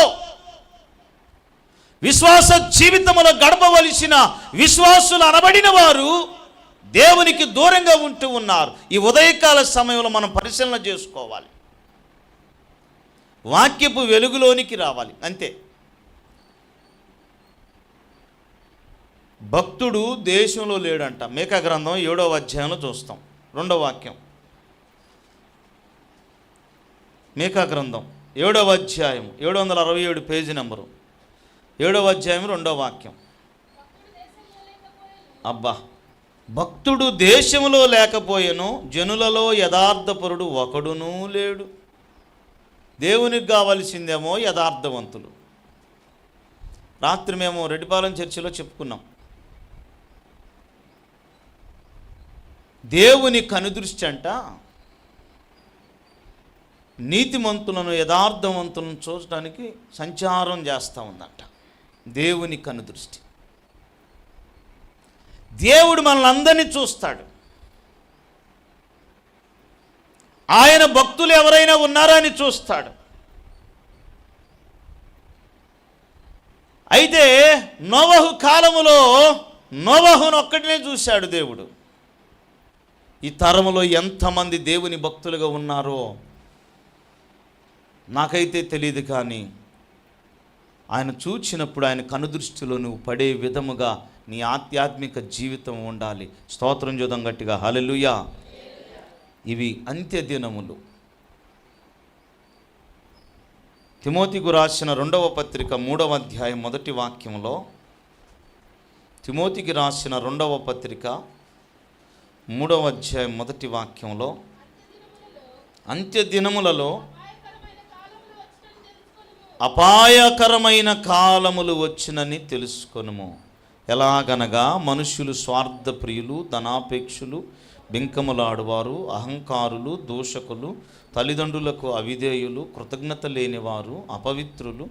విశ్వాస జీవితంలో గడపవలసిన విశ్వాసులు అనబడిన వారు దేవునికి దూరంగా ఉంటూ ఉన్నారు. ఈ ఉదయకాల సమయంలో మనం పరిశీలన చేసుకోవాలి, వాక్యపు వెలుగులోనికి రావాలి అంతే. భక్తుడు దేశంలో లేడంట. మీకా గ్రంథం 7వ అధ్యాయంలో చూస్తాం, 2వ వాక్యం. మీకా గ్రంథం 7వ అధ్యాయం 767 పేజీ నెంబరు, 7వ అధ్యాయం 2వ వాక్యం. అబ్బా, భక్తుడు దేశంలో లేకపోయేను, జనులలో యథార్థపరుడు ఒకడునూ లేడు. దేవునికి కావలసిందేమో యథార్థవంతులు. రాత్రి మేము రెడ్డిపాలెం చర్చిలో చెప్పుకున్నాం, దేవుని కనుదృష్టి అంట నీతిమంతులను యథార్థవంతులను చూడటానికి సంచారం చేస్తూ ఉందంట దేవుని కనుదృష్టి. దేవుడు మనల్ని అందరినీ చూస్తాడు. ఆయన భక్తులు ఎవరైనా ఉన్నారా అని చూస్తాడు. అయితే నోవహు కాలములో నోవహును ఒక్కటినే చూశాడు దేవుడు. ఈ తరములో ఎంతమంది దేవుని భక్తులుగా ఉన్నారో నాకైతే తెలియదు, కానీ ఆయన చూచినప్పుడు ఆయన కనుదృష్టిలో నువ్వు పడే విధముగా నీ ఆధ్యాత్మిక జీవితం ఉండాలి. స్తోత్రం చూద్దాం గట్టిగా, హల్లెలూయా. ఇవి అంత్య దినములు. తిమోతికు రాసిన 2వ పత్రిక 3వ అధ్యాయం 1వ వాక్యంలో, తిమోతికి రాసిన 2వ పత్రిక 3వ అధ్యాయం 1వ వాక్యంలో, అంత్య దినములలో అపాయకరమైన కాలములు వచ్చినని తెలుసుకొనుము. ఎలాగనగా మనుష్యులు స్వార్థప్రియులు, ధనాపేక్షులు, బింకములాడువారు, అహంకారులు, దూషకులు, తల్లిదండ్రులకు అవిధేయులు, కృతజ్ఞత లేనివారు, అపవిత్రులు,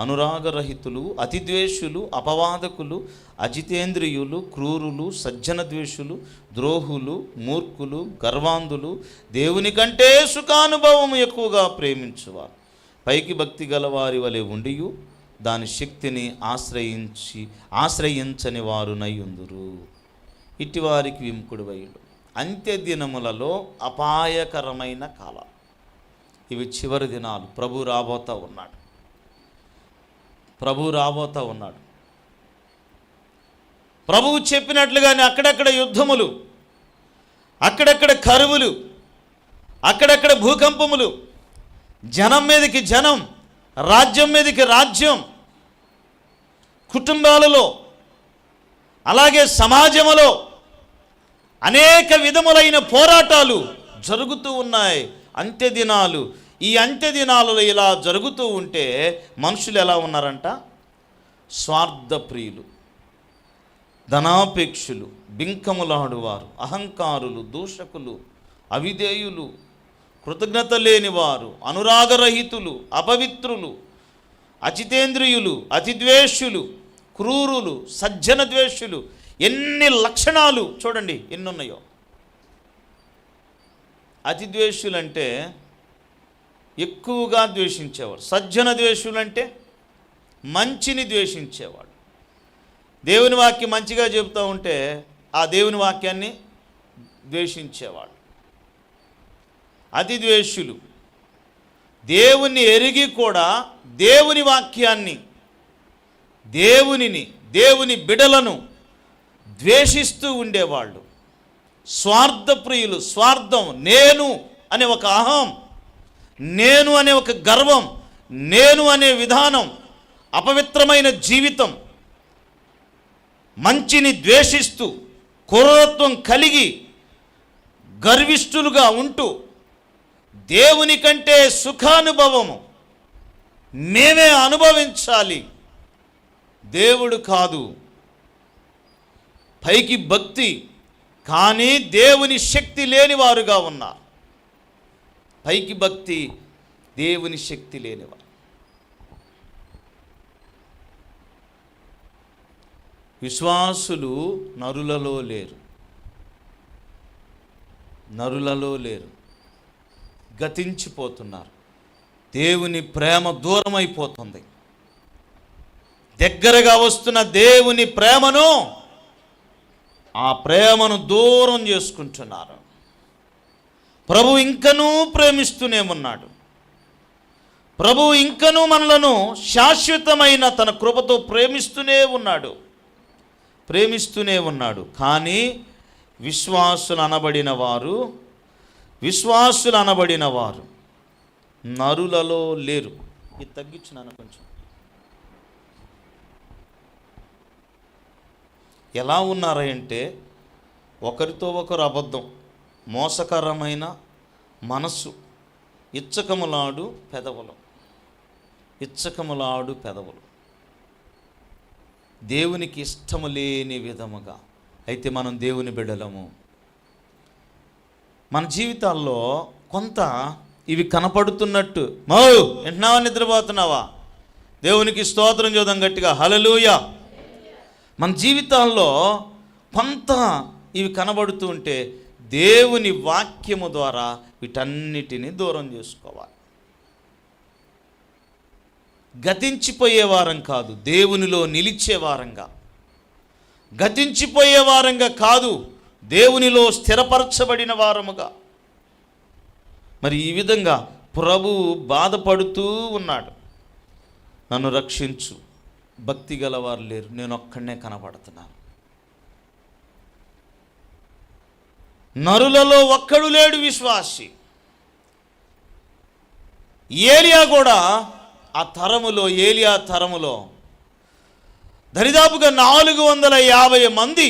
అనురాగరహితులు, అతిద్వేషులు, అపవాదకులు, అజితేంద్రియులు, క్రూరులు, సజ్జనద్వేషులు, ద్రోహులు, మూర్ఖులు, గర్వాంధులు, దేవుని కంటే సుఖానుభవం ఎక్కువగా ప్రేమించువారు, పైకి భక్తి గలవారి వలె ఉండియు దాని శక్తిని ఆశ్రయించని వారునై ఉందురు. ఇట్టి వారికి విముఖుడువైడు. అంత్య దినములలో అపాయకరమైన కాలం. ఇవి చివరి దినాలు. ప్రభు రాబోతా ఉన్నాడు. ప్రభువు చెప్పినట్లుగానే అక్కడక్కడ యుద్ధములు, అక్కడక్కడ కరువులు, అక్కడక్కడ భూకంపములు, జనం మీదకి జనం, రాజ్యం మీదకి రాజ్యం, కుటుంబాలలో అలాగే సమాజంలో అనేక విధములైన పోరాటాలు జరుగుతూ ఉన్నాయి. అంత్య దినాలు. ఈ అంత్య దినాలలో ఇలా జరుగుతూ ఉంటే మనుషులు ఎలా ఉన్నారంట? స్వార్థప్రియులు, ధనాపేక్షులు, బింకములాడువారు, అహంకారులు, దూషకులు, అవిధేయులు, కృతజ్ఞత లేనివారు, అనురాగరహితులు, అపవిత్రులు, అజితేంద్రియులు, అతిద్వేషులు, క్రూరులు, సజ్జన ద్వేషులు. ఎన్ని లక్షణాలు చూడండి, ఎన్నున్నాయో. అతిద్వేషులంటే ఎక్కువగా ద్వేషించేవాడు. సజ్జన ద్వేషులంటే మంచిని ద్వేషించేవాడు. దేవుని వాక్యం మంచిగా చెబుతూ ఉంటే ఆ దేవుని వాక్యాన్ని ద్వేషించేవాడు. అతిద్వేషులు దేవుణ్ణి ఎరిగి కూడా దేవుని వాక్యాన్ని, దేవుని బిడలను ద్వేషిస్తూ ఉండేవాళ్ళు. స్వార్థప్రియులు. స్వార్థం, నేను అనే ఒక అహం, నేను అనే ఒక గర్వం, నేను అనే విధానం, అపవిత్రమైన జీవితం, మంచిని ద్వేషిస్తూ క్రూరత్వం కలిగి గర్విష్ఠులుగా ఉంటూ దేవుని కంటే సుఖానుభవము మేమే అనుభవించాలి, దేవుడు కాదు. పైకి భక్తి కానీ దేవుని శక్తి లేనివారుగా ఉన్నారు. పైకి భక్తి, దేవుని శక్తి లేనివారు. విశ్వాసులు నరులలో లేరు, గతించిపోతున్నారు. దేవుని ప్రేమ దూరం అయిపోతుంది. దగ్గరగా వస్తున్న దేవుని ప్రేమను, ఆ ప్రేమను దూరం చేసుకుంటున్నారు. ప్రభు ఇంకనూ ప్రేమిస్తూనే ఉన్నాడు. ప్రభు ఇంకనూ మనలను శాశ్వతమైన తన కృపతో ప్రేమిస్తూనే ఉన్నాడు. కానీ విశ్వాసులు అనబడిన వారు నరులలో లేరు. ఇది తగ్గించున్నాను కొంచెం. ఎలా ఉన్నారంటే ఒకరితో ఒకరు అబద్ధం, మోసకరమైన మనస్సు, ఇచ్చకములాడు పెదవులు, దేవునికి ఇష్టము లేని విధముగా. అయితే మనం దేవుని బిడ్డలము. మన జీవితాల్లో కొంత ఇవి కనపడుతున్నట్టు. మౌ వింటున్నావా, నిద్రపోతున్నావా? దేవునికి స్తోత్రం చూద్దాం గట్టిగా, హల్లెలూయా. మన జీవితాల్లో కొంత ఇవి కనబడుతూ ఉంటే దేవుని వాక్యము ద్వారా వీటన్నిటిని దూరం చేసుకోవాలి. గతించిపోయే వారం కాదు, దేవునిలో నిలిచే వారంగా. గతించిపోయే వారంగా కాదు, దేవునిలో స్థిరపరచబడిన వారముగా. మరి ఈ విధంగా ప్రభువు బాధపడుతూ ఉన్నాడు, నన్ను రక్షించు, భక్తి గలవారు లేరు, నేను ఒక్కడనే కనపడుతున్నాను, నరులలో ఒక్కడు లేడు విశ్వాసి. ఏలియా కూడా ఆ తరములో, ఏలియా తరములో దరిదాపుగా 450 మంది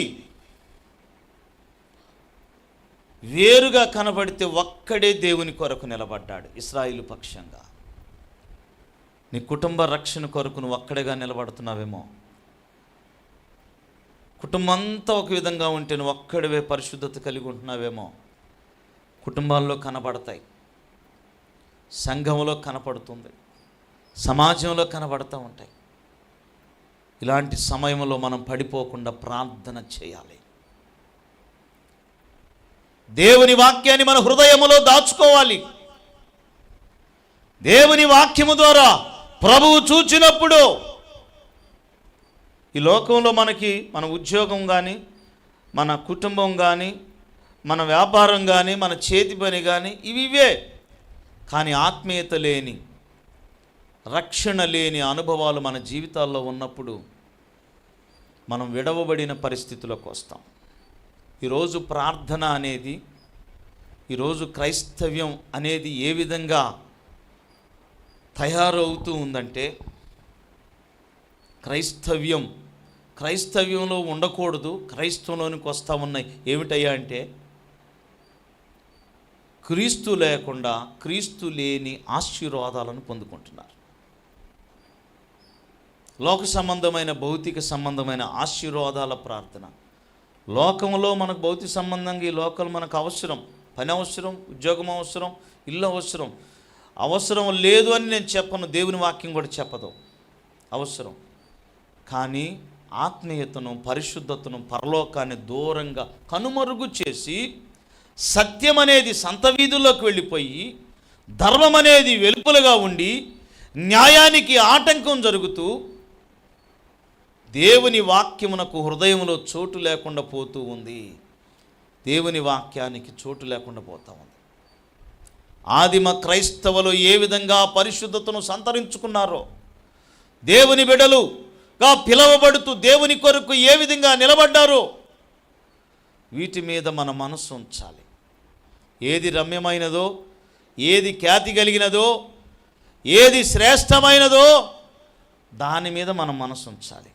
వేరుగా కనబడితే ఒక్కడే దేవుని కొరకు నిలబడ్డాడు ఇశ్రాయేలు పక్షంగా. నీ కుటుంబ రక్షణ కొరకు నువ్వు ఒక్కడేగా నిలబడుతున్నావేమో. కుటుంబం అంతా ఒక విధంగా ఉంటే నువ్వు ఒక్కడివే పరిశుద్ధత కలిగి ఉంటున్నావేమో. కుటుంబాల్లో కనబడతాయి, సంఘంలో కనపడుతుంది, సమాజంలో కనబడుతూ ఉంటాయి. ఇలాంటి సమయంలో మనం పడిపోకుండా ప్రార్థన చేయాలి. దేవుని వాక్యాన్ని మన హృదయములో దాచుకోవాలి. దేవుని వాక్యము ద్వారా ప్రభువు చూచినప్పుడు ఈ లోకంలో మనకి మన ఉద్యోగం కానీ, మన కుటుంబం కానీ, మన వ్యాపారం కానీ, మన చేతి పని కానీ ఇవే. కానీ ఆత్మీయత లేని, రక్షణ లేని అనుభవాలు మన జీవితాల్లో ఉన్నప్పుడు మనం విడవబడిన పరిస్థితులకు వస్తాం. ఈరోజు ప్రార్థన అనేది, ఈరోజు క్రైస్తవ్యం అనేది ఏ విధంగా తయారవుతూ ఉందంటే, క్రైస్తవ్యంలో ఉండకూడదు, క్రైస్తవంలోనికి వస్తూ ఉన్నాయి. ఏమిటయ్యా అంటే, క్రీస్తు లేకుండా క్రీస్తు లేని ఆశీర్వాదాలను పొందుకుంటున్నారు. లోక సంబంధమైన, భౌతిక సంబంధమైన ఆశీర్వాదాల ప్రార్థన. లోకంలో మనకు భౌతిక సంబంధంగా ఈ లోకం మనకు అవసరం, పని అవసరం, ఉద్యోగం అవసరం, ఇల్లు అవసరం. అవసరం లేదు అని నేను చెప్పను, దేవుని వాక్యం కూడా చెప్పదు, అవసరం. కానీ ఆత్మీయతను, పరిశుద్ధతను, పరలోకాన్ని దూరంగా కనుమరుగు చేసి, సత్యం అనేది సంత వీధుల్లోకి వెళ్ళిపోయి, ధర్మం అనేది వెలుపలుగా ఉండి, న్యాయానికి ఆటంకం జరుగుతూ, దేవుని వాక్యమునకు హృదయంలో చోటు లేకుండా పోతూ ఉంది. దేవుని వాక్యానికి చోటు లేకుండా పోతూ ఉంది. ఆదిమ క్రైస్తవులు ఏ విధంగా పరిశుద్ధతను సంతరించుకున్నారో, దేవుని బిడ్డలుగా పిలువబడుతూ దేవుని కొరకు ఏ విధంగా నిలబడ్డారో, వీటి మీద మన మనసు ఉంచాలి. ఏది రమ్యమైనదో, ఏది ఖ్యాతి కలిగినదో, ఏది శ్రేష్టమైనదో దాని మీద మన మనసు ఉంచాలి.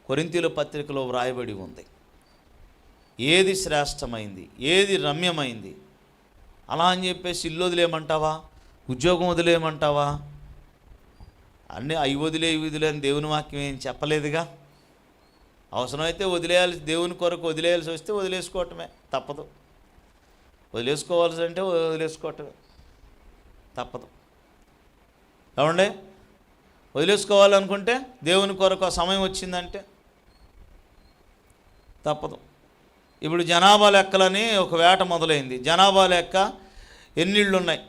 కొరింథీయుల పత్రికలో వ్రాయబడి ఉంది, ఏది శ్రేష్టమైంది, ఏది రమ్యమైంది. అలా అని చెప్పేసి ఇల్లు వదిలేయమంటావా, ఉద్యోగం వదిలేయమంటావా? అన్నీ అవి వదిలే అని దేవుని వాక్యం ఏం చెప్పలేదుగా. అవసరమైతే వదిలేయాలి, దేవుని కొరకు వదిలేయాల్సి వస్తే వదిలేసుకోవటమే, తప్పదు. వదిలేసుకోవాల్సి అంటే వదిలేసుకోవటమే, తప్పదు. ఏమండి, వదిలేసుకోవాలనుకుంటే దేవుని కొరకు ఆ సమయం వచ్చిందంటే తప్పదు. ఇప్పుడు జనాభా లెక్కలని ఒక వేట మొదలైంది. జనాభా లెక్క ఎన్ని ఇళ్ళు ఉన్నాయి,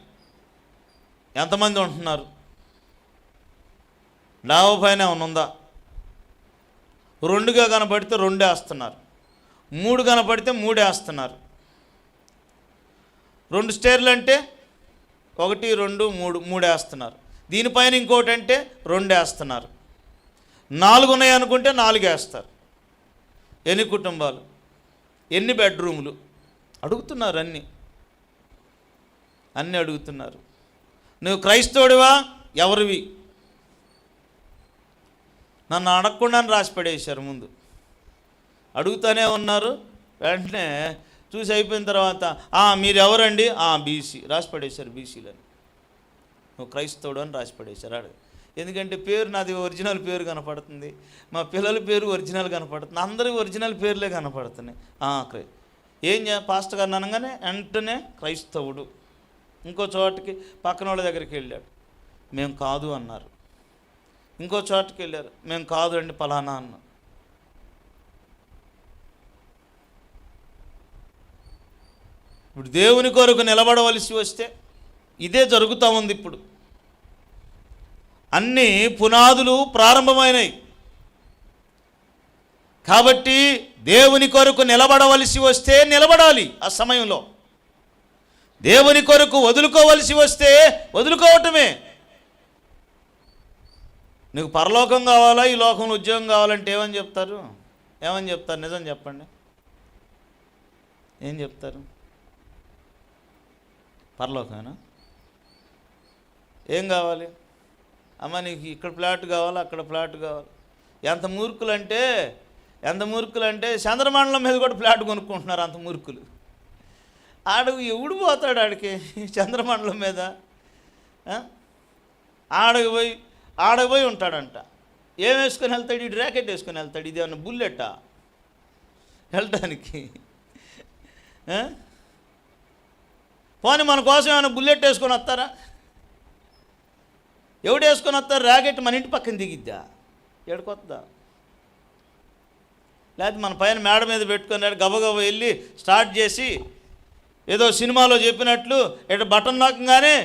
ఎంతమంది ఉంటున్నారు, డాబా పైన ఏమైనా ఉందా? 2గా కనపడితే 2 వేస్తున్నారు, 3 కనపడితే 3 వేస్తున్నారు. 2 స్టేర్లు అంటే 1, 2, 3 వేస్తున్నారు. దీనిపైన ఇంకోటి అంటే 2 వేస్తున్నారు. 4 ఉన్నాయి అనుకుంటే 4 వేస్తారు. ఎన్ని కుటుంబాలు, ఎన్ని బెడ్రూములు అడుగుతున్నారు, అన్నీ అడుగుతున్నారు. నువ్వు క్రైస్తవుడివా, ఎవరివి? నన్ను అడగకుండానే రాసి పడేశారు. ముందు అడుగుతూనే ఉన్నారు, వెంటనే చూసి అయిపోయిన తర్వాత మీరు ఎవరండి? బీసీ రాసి పడేశారు, బీసీలని. నువ్వు క్రైస్తవుడు అని రాసి పడేశారు. ఎందుకంటే పేరు నాది ఒరిజినల్ పేరు కనపడుతుంది, మా పిల్లల పేరు ఒరిజినల్ కనపడుతుంది, అందరికీ ఒరిజినల్ పేర్లే కనపడుతున్నాయి. పాస్టర్ గారు అనగానే వెంటనే క్రైస్తవుడు. ఇంకో చోటకి పక్కన వాళ్ళ దగ్గరికి వెళ్ళాడు, మేము కాదు అన్నారు. ఇంకో చోటకి వెళ్ళారు, మేము కాదు అండి పలానా అన్నాం. ఇప్పుడు దేవుని కొరకు నిలబడవలసి వస్తే ఇదే జరుగుతూ ఉంది. ఇప్పుడు అన్ని పునాదులు ప్రారంభమైనవి కాబట్టి దేవుని కొరకు నిలబడవలసి వస్తే నిలబడాలి. ఆ సమయంలో దేవుని కొరకు వదులుకోవలసి వస్తే వదులుకోవటమే. నీకు పరలోకం కావాలా, ఈ లోకంలో ఉద్యోగం కావాలంటే ఏమని చెప్తారు? ఏమని చెప్తారు? నిజం చెప్పండి, ఏం చెప్తారు? పరలోకమేనా? ఏం కావాలి? అమ్మ నీకు ఇక్కడ ఫ్లాట్ కావాలా, అక్కడ ఫ్లాట్ కావాలి. ఎంత మూర్ఖులంటే చంద్రమండలం మీద కూడా ఫ్లాట్ కొనుక్కుంటున్నారు. అంత మూర్ఖులు. ఆడకు ఎవడు పోతాడు ఆడికి చంద్రమండలం మీద? ఆడకు పోయి ఉంటాడంట. ఏం వేసుకొని వెళ్తాడు? ఇటు ర్యాకెట్ వేసుకొని వెళ్తాడు. ఇది ఏమన్నా బుల్లెట్టా వెళ్ళటానికి? పోనీ మన కోసం ఏమైనా బుల్లెట్ వేసుకొని వస్తారా? ఎవడు వేసుకొని వస్తారు? ర్యాకెట్ మన ఇంటి పక్కన దిగిద్దా? ఎక్కడికొద్దా? లేకపోతే మన పైన మేడ మీద పెట్టుకున్నాడు, గబగబ వెళ్ళి స్టార్ట్ చేసి ఏదో సినిమాలో చెప్పినట్లు ఇటు బటన్ నొక్కగానే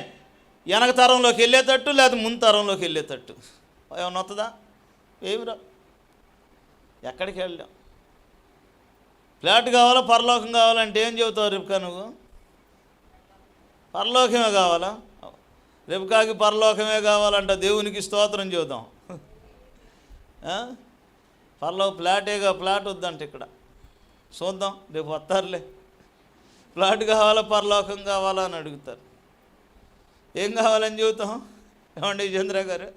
వెనక తరంలోకి వెళ్ళేటట్టు, లేకపోతే ముందు తరంలోకి వెళ్ళేటట్టు ఏమన్నా వస్తుందా? ఏమిరా, ఎక్కడికి వెళ్ళాం? ఫ్లాట్ కావాలా, పరలోకం కావాలంటే ఏం చెబుతావు రేపుకా? నువ్వు పరలోకమే కావాలా? రేపుకాకి పరలోకమే కావాలంట. దేవునికి స్తోత్రం చెబుతాం. ఫ్లాటేగా, ఫ్లాట్ వద్దంట. ఇక్కడ చూద్దాం, రేపు వస్తారులే. ఫ్లాట్ కావాలా, పరలోకం కావాలా అని అడుగుతారు. ఏం కావాలని చెబుతాం? ఏమండి చంద్ర గారు?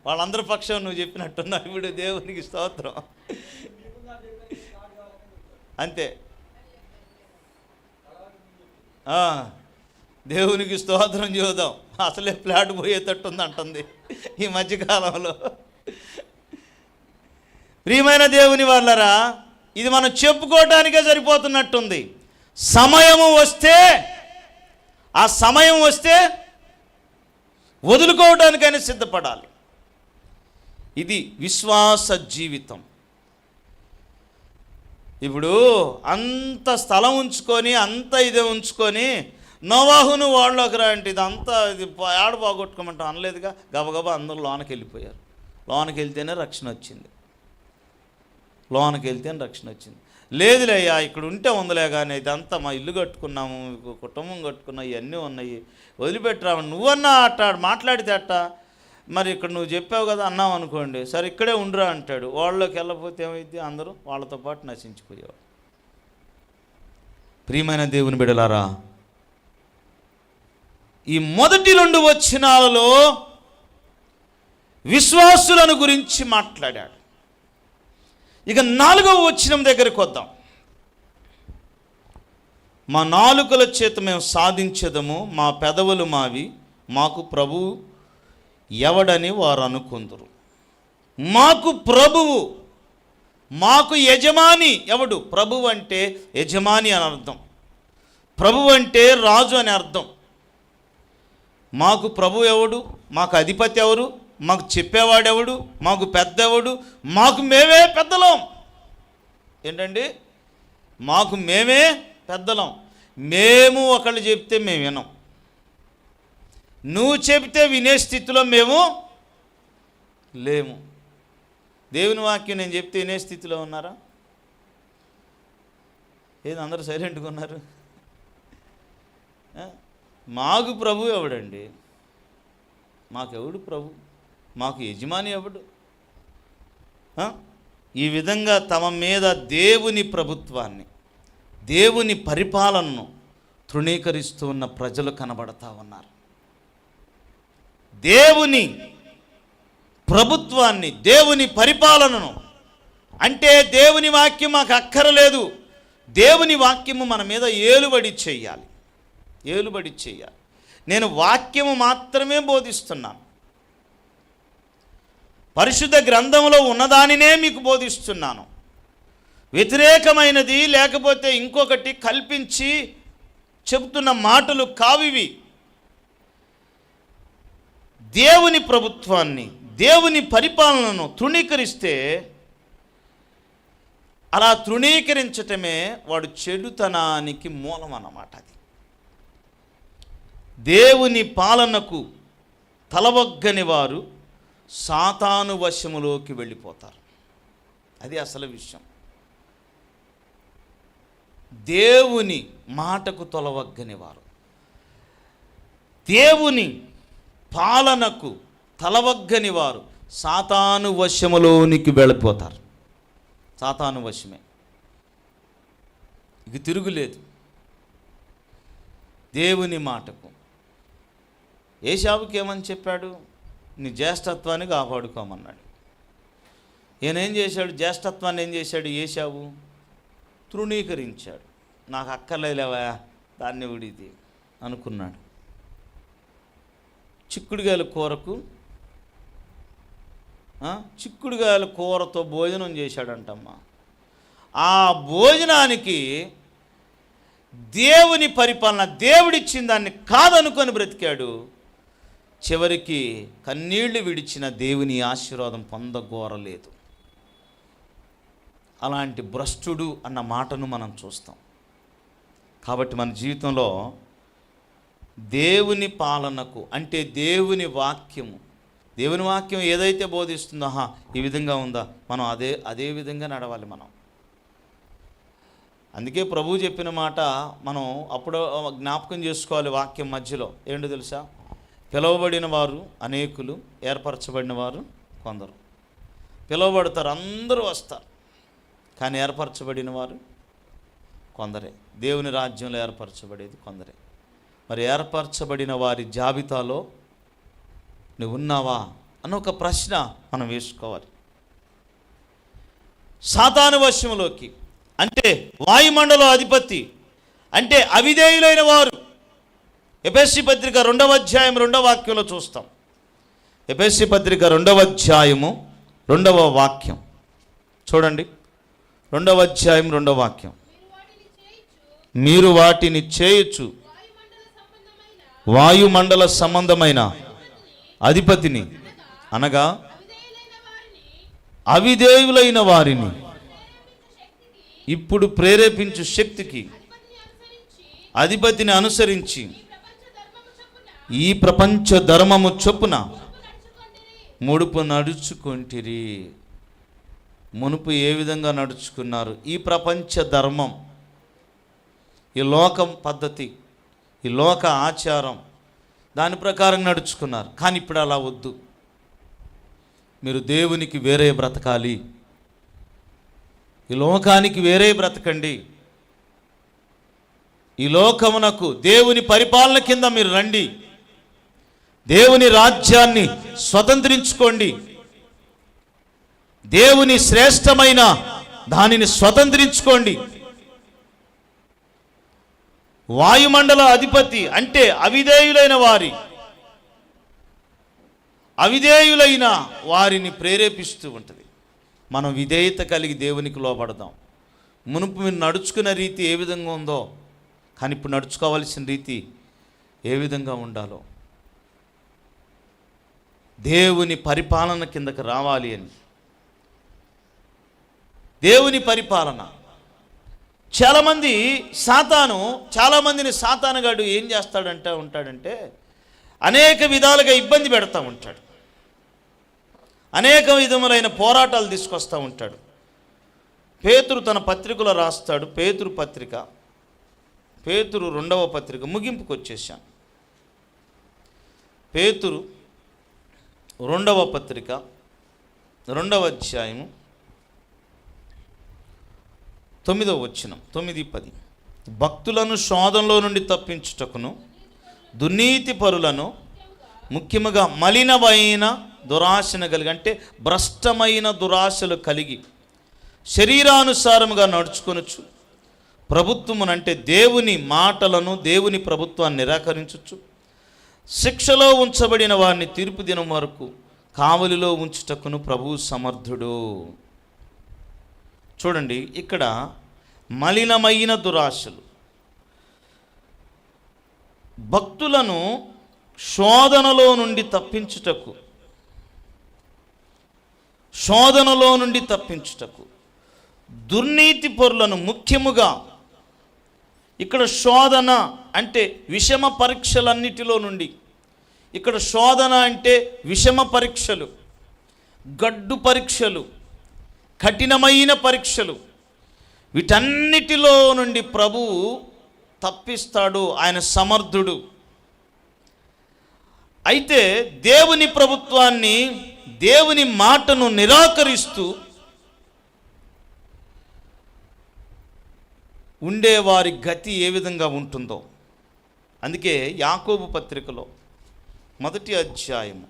వాళ్ళందరి పక్షం నువ్వు చెప్పినట్టున్నావు. ఇప్పుడు దేవునికి స్తోత్రం. అంతే, దేవునికి స్తోత్రం చూద్దాం. అసలే ఫ్లాట్ పోయేటట్టుంది అంటుంది ఈ మధ్యకాలంలో. ప్రియమైన దేవుని వాళ్ళరా, ఇది మనం చెప్పుకోవటానికే సరిపోతున్నట్టుంది. ఆ సమయం వస్తే వదులుకోవడానికైనా సిద్ధపడాలి. ఇది విశ్వాస జీవితం. ఇప్పుడు అంత స్థలం ఉంచుకొని, అంత ఇదే ఉంచుకొని నోవాహును వాళ్ళకి రా అంటే ఇదంతా ఇది ఆడ బాగొట్టుకోమంటాం అనలేదుగా. గబగబా అందరూ లోనకి వెళ్ళిపోయారు. లోనకి వెళ్తేనే రక్షణ వచ్చింది. లేదులే అయ్యా, ఇక్కడ ఉంటే ఉందలే కానీ ఇదంతా మా ఇల్లు కట్టుకున్నాము, కుటుంబం కట్టుకున్నాం, ఇవన్నీ ఉన్నాయి, వదిలిపెట్టరావు. నువ్వన్నా మాట్లాడితే మరి ఇక్కడ నువ్వు చెప్పావు కదా అన్నావు అనుకోండి, సరే ఇక్కడే ఉండురా అంటాడు. వాళ్ళలోకి వెళ్ళకపోతే ఏమైంది? అందరూ వాళ్ళతో పాటు నశించిపోయేవాడు. ప్రియమైన దేవుని బిడ్డలారా, ఈ మొదటి 2 వచనాలలో విశ్వాసులను గురించి మాట్లాడాడు. ఇక 4వ వచనం దగ్గరికి వద్దాం. మా నాలుకల చేత మేము సాధించదము, మా పెదవులు మావి, మాకు ప్రభువు ఎవడని వారు అనుకుందరు. మాకు ప్రభువు, మాకు యజమాని ఎవడు? ప్రభువు అంటే యజమాని అని అర్థం. ప్రభువు అంటే రాజు అని అర్థం. మాకు ప్రభు ఎవడు? మాకు అధిపతి ఎవరు? మాకు చెప్పేవాడెవడు? మాకు పెద్ద ఎవడు? మాకు మేమే పెద్దలం. ఏంటండి? మాకు మేమే పెద్దలం. మేము ఒకళ్ళు చెప్తే మేము వినం. నువ్వు చెబితే వినే స్థితిలో మేము లేము. దేవుని వాక్యం నేను చెప్తే వినే స్థితిలో ఉన్నారా? ఏది అందరూ సైలెంట్గా ఉన్నారు? మాకు ప్రభు ఎవడండి? మాకెవడు ప్రభు? మాకు యజమాని ఎవడు? ఈ విధంగా తమ మీద దేవుని ప్రభుత్వాన్ని, దేవుని పరిపాలనను తృణీకరిస్తూ ఉన్న ప్రజలు కనబడతా ఉన్నారు. దేవుని ప్రభుత్వాన్ని, దేవుని పరిపాలనను, అంటే దేవుని వాక్యం మాకు అక్కరలేదు, దేవుని వాక్యము మన మీద ఏలుబడి చేయాలి. నేను వాక్యము మాత్రమే బోధిస్తున్నాను. పరిశుద్ధ గ్రంథంలో ఉన్నదానినే మీకు బోధిస్తున్నాను. వ్యతిరేకమైనది లేకపోతే ఇంకొకటి కల్పించి చెబుతున్న మాటలు కావివి. దేవుని ప్రభుత్వాన్ని, దేవుని పరిపాలనను తృణీకరిస్తే, అలా తృణీకరించటమే వాడు చెడుతనానికి మూలం అన్నమాట. అది దేవుని పాలనకు తలవగ్గని వారు సాతాను వశములోకి వెళ్ళిపోతారు. అది అసలు విషయం. దేవుని మాటకు తలవగ్గని వారు, దేవుని పాలనకు తలవగ్గని వారు సాతాను వశములోనికి వెళ్ళిపోతారు. సాతాను వశమే, ఇక తిరుగులేదు. దేవుని మాటకు ఏశావుకి ఏమని చెప్పాడు? నీ జ్యేష్ఠత్వాన్ని కాపాడుకోమన్నాడు. ఈయనేం చేశాడు? జ్యేష్ఠత్వాన్ని ఏం చేశాడు? ఏశావు తృణీకరించాడు. నాకు అక్కర్లేవా దాన్ని విడిది అనుకున్నాడు. చిక్కుడుగాయల కూరతో భోజనం చేశాడంటమ్మా. ఆ భోజనానికి దేవుని పరిపాలన, దేవుడిచ్చిన దాన్ని కాదనుకొని బ్రతికాడు. చివరికి కన్నీళ్లు విడిచిన దేవుని ఆశీర్వాదం పొందగోరలేదు. అలాంటి భ్రష్టుడు అన్న మాటను మనం చూస్తాం. కాబట్టి మన జీవితంలో దేవుని పాలనకు, అంటే దేవుని వాక్యం ఏదైతే బోధిస్తుందో, ఈ విధంగా ఉందా, మనం అదే విధంగా నడవాలి మనం. అందుకే ప్రభువు చెప్పిన మాట మనం అప్పుడు జ్ఞాపకం చేసుకోవాలి. వాక్యం మధ్యలో ఏంటో తెలుసా? పిలువబడిన వారు అనేకులు, ఏర్పరచబడిన వారు కొందరు. పిలువబడతారు, అందరూ వస్తారు, కానీ ఏర్పరచబడిన వారు కొందరే. దేవుని రాజ్యంలో ఏర్పరచబడేది కొందరే. మరి ఏర్పరచబడిన వారి జాబితాలో నువ్వు ఉన్నావా అన్న ఒక ప్రశ్న మనం వేసుకోవాలి. సాతాను వశంలోకి, అంటే వాయుమండల అధిపతి, అంటే అవిధేయులైన వారు. ఎఫెసీ పత్రిక 2వ అధ్యాయం 2వ వాక్యంలో చూస్తాం. ఎఫెసీ పత్రిక 2వ అధ్యాయము 2వ వాక్యం చూడండి. 2వ అధ్యాయం 2వ వాక్యం. మీరు వాటిని చేయొచ్చు, వాయుమండల సంబంధమైన అధిపతిని, అనగా అవిధేయులైన వారిని ఇప్పుడు ప్రేరేపించు శక్తికి, అధిపతిని అనుసరించి ఈ ప్రపంచ ధర్మము చొప్పున ముడుపు నడుచుకొంటిరి. మునుపు ఏ విధంగా నడుచుకున్నారు? ఈ ప్రపంచ ధర్మం, ఈ లోకం పద్ధతి, ఈ లోక ఆచారం, దాని ప్రకారం నడుచుకున్నారు. కానీ ఇప్పుడు అలా వద్దు. మీరు దేవునికి వేరే బ్రతకాలి, ఈ లోకానికి వేరే బ్రతకండి. ఈ లోకమునకు దేవుని పరిపాలన కింద మీరు రండి, దేవుని రాజ్యాన్ని స్వతంత్రించుకోండి, దేవుని శ్రేష్టమైన దానిని స్వతంత్రించుకోండి. వాయుమండల అధిపతి అంటే అవిధేయులైన వారిని ప్రేరేపిస్తూ ఉంటుంది. మనం విధేయత కలిగి దేవునికి లోబడదాం. మునుపు మీరు నడుచుకున్న రీతి ఏ విధంగా ఉందో, కానీ ఇప్పుడు నడుచుకోవాల్సిన రీతి ఏ విధంగా ఉండాలో, దేవుని పరిపాలన కిందకి రావాలి అని. దేవుని పరిపాలన, చాలామందిని సాతానుగాడు ఏం ఉంటాడంటే అనేక విధాలుగా ఇబ్బంది పెడతా ఉంటాడు, అనేక విధములైన పోరాటాలు తీసుకొస్తూ ఉంటాడు. పేతురు తన పత్రికలో రాస్తాడు. పేతురు 2వ పత్రిక ముగింపుకు వచ్చేసాం. పేతురు 2వ పత్రిక 2వ అధ్యాయము 9వ వచనం, 9-10. భక్తులను శోధనలో నుండి తప్పించుటకును, దుర్నీతి పరులను, ముఖ్యముగా మలినమైన దురాశను కలిగి, అంటే భ్రష్టమైన దురాశలు కలిగి శరీరానుసారముగా నడుచుకొనొచ్చు, ప్రభుత్వమునంటే దేవుని మాటలను, దేవుని ప్రభుత్వాన్ని నిరాకరించచ్చు, శిక్షలో ఉంచబడిన వారిని తీర్పు దినం వరకు కావలిలో ఉంచుటకును ప్రభువు సమర్థుడు. చూడండి, ఇక్కడ మలినమైన దురాశలు, భక్తులను శోధనలో నుండి తప్పించుటకు, దుర్నీతి పరులను ముఖ్యముగా, ఇక్కడ శోధన అంటే విషమ పరీక్షలన్నిటిలో నుండి, ఇక్కడ శోధన అంటే విషమ పరీక్షలు, గడ్డు పరీక్షలు, కఠినమైన పరీక్షలు, వీటన్నిటిలో నుండి ప్రభువు తప్పిస్తాడు. ఆయన సమర్థుడు. అయితే దేవుని ప్రభుత్వాన్ని, దేవుని మాటను నిరాకరిస్తూ ఉండేవారి గతి ఏ విధంగా ఉంటుందో, అందుకే యాకోబు పత్రికలో మొదటి అధ్యాయం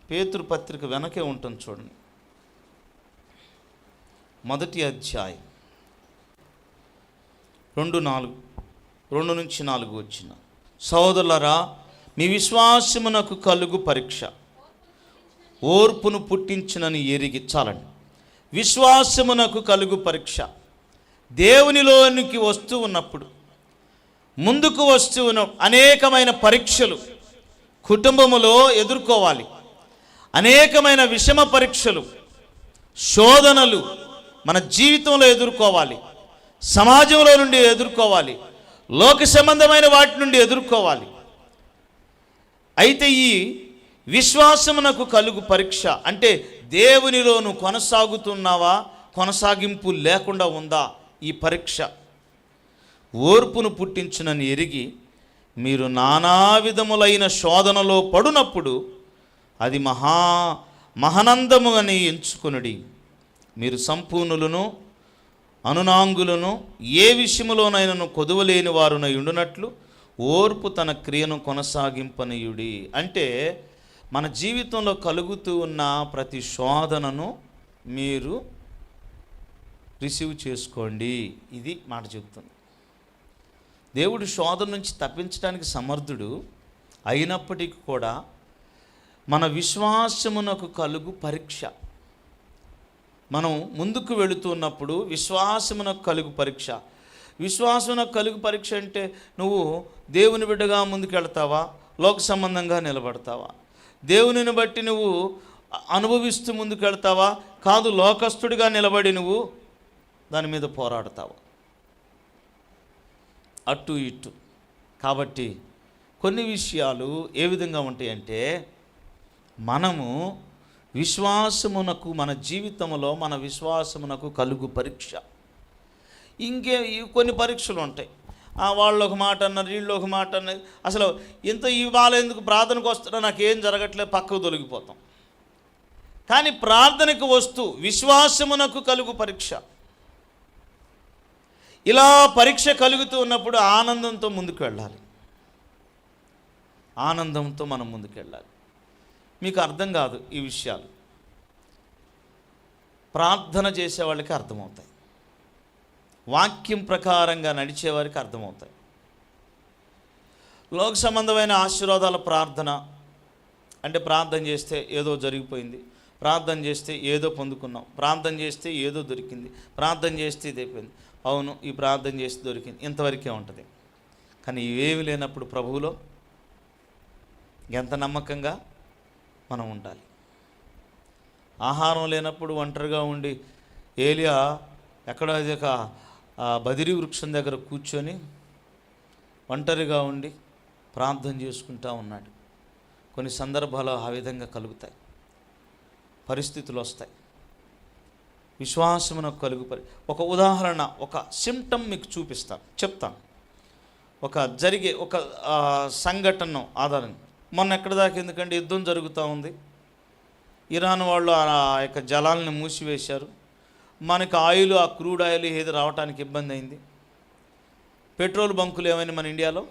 పేతురు పత్రిక వెనకే ఉంటుంది చూడండి. మొదటి అధ్యాయం 2:4 వచ్చిన, సహోదరులారా, మీ విశ్వాసమునకు కలుగు పరీక్ష ఓర్పును పుట్టించునని ఎరిగి, చాలండి, విశ్వాసమునకు కలుగు పరీక్ష దేవునిలోనికి వస్తూ ఉన్నప్పుడు, ముందుకు వస్తూ ఉన్న అనేకమైన పరీక్షలు కుటుంబములో ఎదుర్కోవాలి. అనేకమైన విషమ పరీక్షలు, శోధనలు మన జీవితంలో ఎదుర్కోవాలి. సమాజంలో నుండి ఎదుర్కోవాలి. లోక సంబంధమైన వాటి నుండి ఎదుర్కోవాలి. అయితే ఈ విశ్వాసమునకు కలుగు పరీక్ష అంటే దేవునిలోను కొనసాగుతున్నావా, కొనసాగింపు లేకుండా ఉందా ఈ పరీక్ష. ఓర్పును పుట్టించునని ఎరిగి మీరు నానా విధములైన శోధనలో పడునప్పుడు అది మహానందము అని ఎంచుకొనుడి. మీరు సంపూర్ణులను అనునాంగులను ఏ విషయములోనైనను కొదువలేని వారునై ఉండునట్లు ఓర్పు తన క్రియను కొనసాగింపనీయుడి. అంటే మన జీవితంలో కలుగుతూ ఉన్న ప్రతి శోధనను మీరు రిసీవ్ చేసుకోండి. ఇది మాట చెబుతుంది. దేవుడు శోధన నుంచి తప్పించడానికి సమర్థుడు అయినప్పటికీ కూడా మన విశ్వాసమునకు కలుగు పరీక్ష, మనం ముందుకు వెళుతున్నప్పుడు విశ్వాసమునకు కలుగు పరీక్ష. విశ్వాసమునకు కలుగు పరీక్ష అంటే నువ్వు దేవుని బిడ్డగా ముందుకు వెళ్తావా, లోక సంబంధంగా నిలబడతావా? దేవునిని బట్టి నువ్వు అనుభవిస్తూ ముందుకు వెళ్తావా, కాదు లోకస్తుడిగా నిలబడి నువ్వు దాని మీద పోరాడతావా? అటు ఇటు. కాబట్టి కొన్ని విషయాలు ఏ విధంగా ఉంటాయంటే, మనము విశ్వాసమునకు, మన జీవితంలో మన విశ్వాసమునకు కలుగు పరీక్ష. కొన్ని పరీక్షలు ఉంటాయి. వాళ్ళు ఒక మాట అన్నారు, వీళ్ళు ఒక మాట అన్నారు. అసలు ఇంత ఇవాళ ఎందుకు ప్రార్థనకు వస్తున్నా, నాకేం జరగట్లేదు, పక్కకు తొలగిపోతాం. కానీ ప్రార్థనకు వస్తూ విశ్వాసమునకు కలుగు పరీక్ష, ఇలా పరీక్ష కలుగుతూ ఉన్నప్పుడు ఆనందంతో ముందుకు వెళ్ళాలి. ఆనందంతో మనం ముందుకు వెళ్ళాలి. మీకు అర్థం కాదు ఈ విషయాలు, ప్రార్థన చేసేవాళ్ళకి అర్థమవుతాయి. వాక్యం ప్రకారంగా నడిచేవారికి అర్థమవుతాయి. లోక సంబంధమైన ఆశీర్వాదాల ప్రార్థన అంటే ప్రార్థన చేస్తే ఏదో జరిగిపోయింది, ప్రార్థన చేస్తే ఏదో పొందుకున్నాం, ప్రార్థన చేస్తే ఏదో దొరికింది, ప్రార్థన చేస్తే ఇదైపోయింది. అవును, ఈ ప్రార్థన చేస్తే దొరికింది, ఇంతవరకే ఉంటుంది. కానీ ఇవేమి లేనప్పుడు ప్రభువులో ఎంత నమ్మకంగా మనం ఉండాలి. ఆహారం లేనప్పుడు ఒంటరిగా ఉండి ఏలియా ఎక్కడ ఒక బదిరి వృక్షం దగ్గర కూర్చొని ఒంటరిగా ఉండి ప్రార్థన చేసుకుంటూ ఉన్నాడు. కొన్ని సందర్భాలు ఆ విధంగా కలుగుతాయి, పరిస్థితులు వస్తాయి. విశ్వాసమునకు కలుగు ఒక ఉదాహరణ, ఒక సిమ్టమ్ మీకు చూపిస్తాను, చెప్తాను. జరిగే ఒక సంఘటన ఆధారంగా. మొన్న ఎక్కడి దాకా, ఎందుకంటే యుద్ధం జరుగుతూ ఉంది. ఇరాన్ వాళ్ళు ఆ యొక్క జలాలను మూసివేశారు. మనకు ఆయిల్, ఆ క్రూడ్ ఆయిల్ ఏది రావడానికి ఇబ్బంది అయింది. పెట్రోల్ బంకులు ఏమైనా మన ఇండియాలో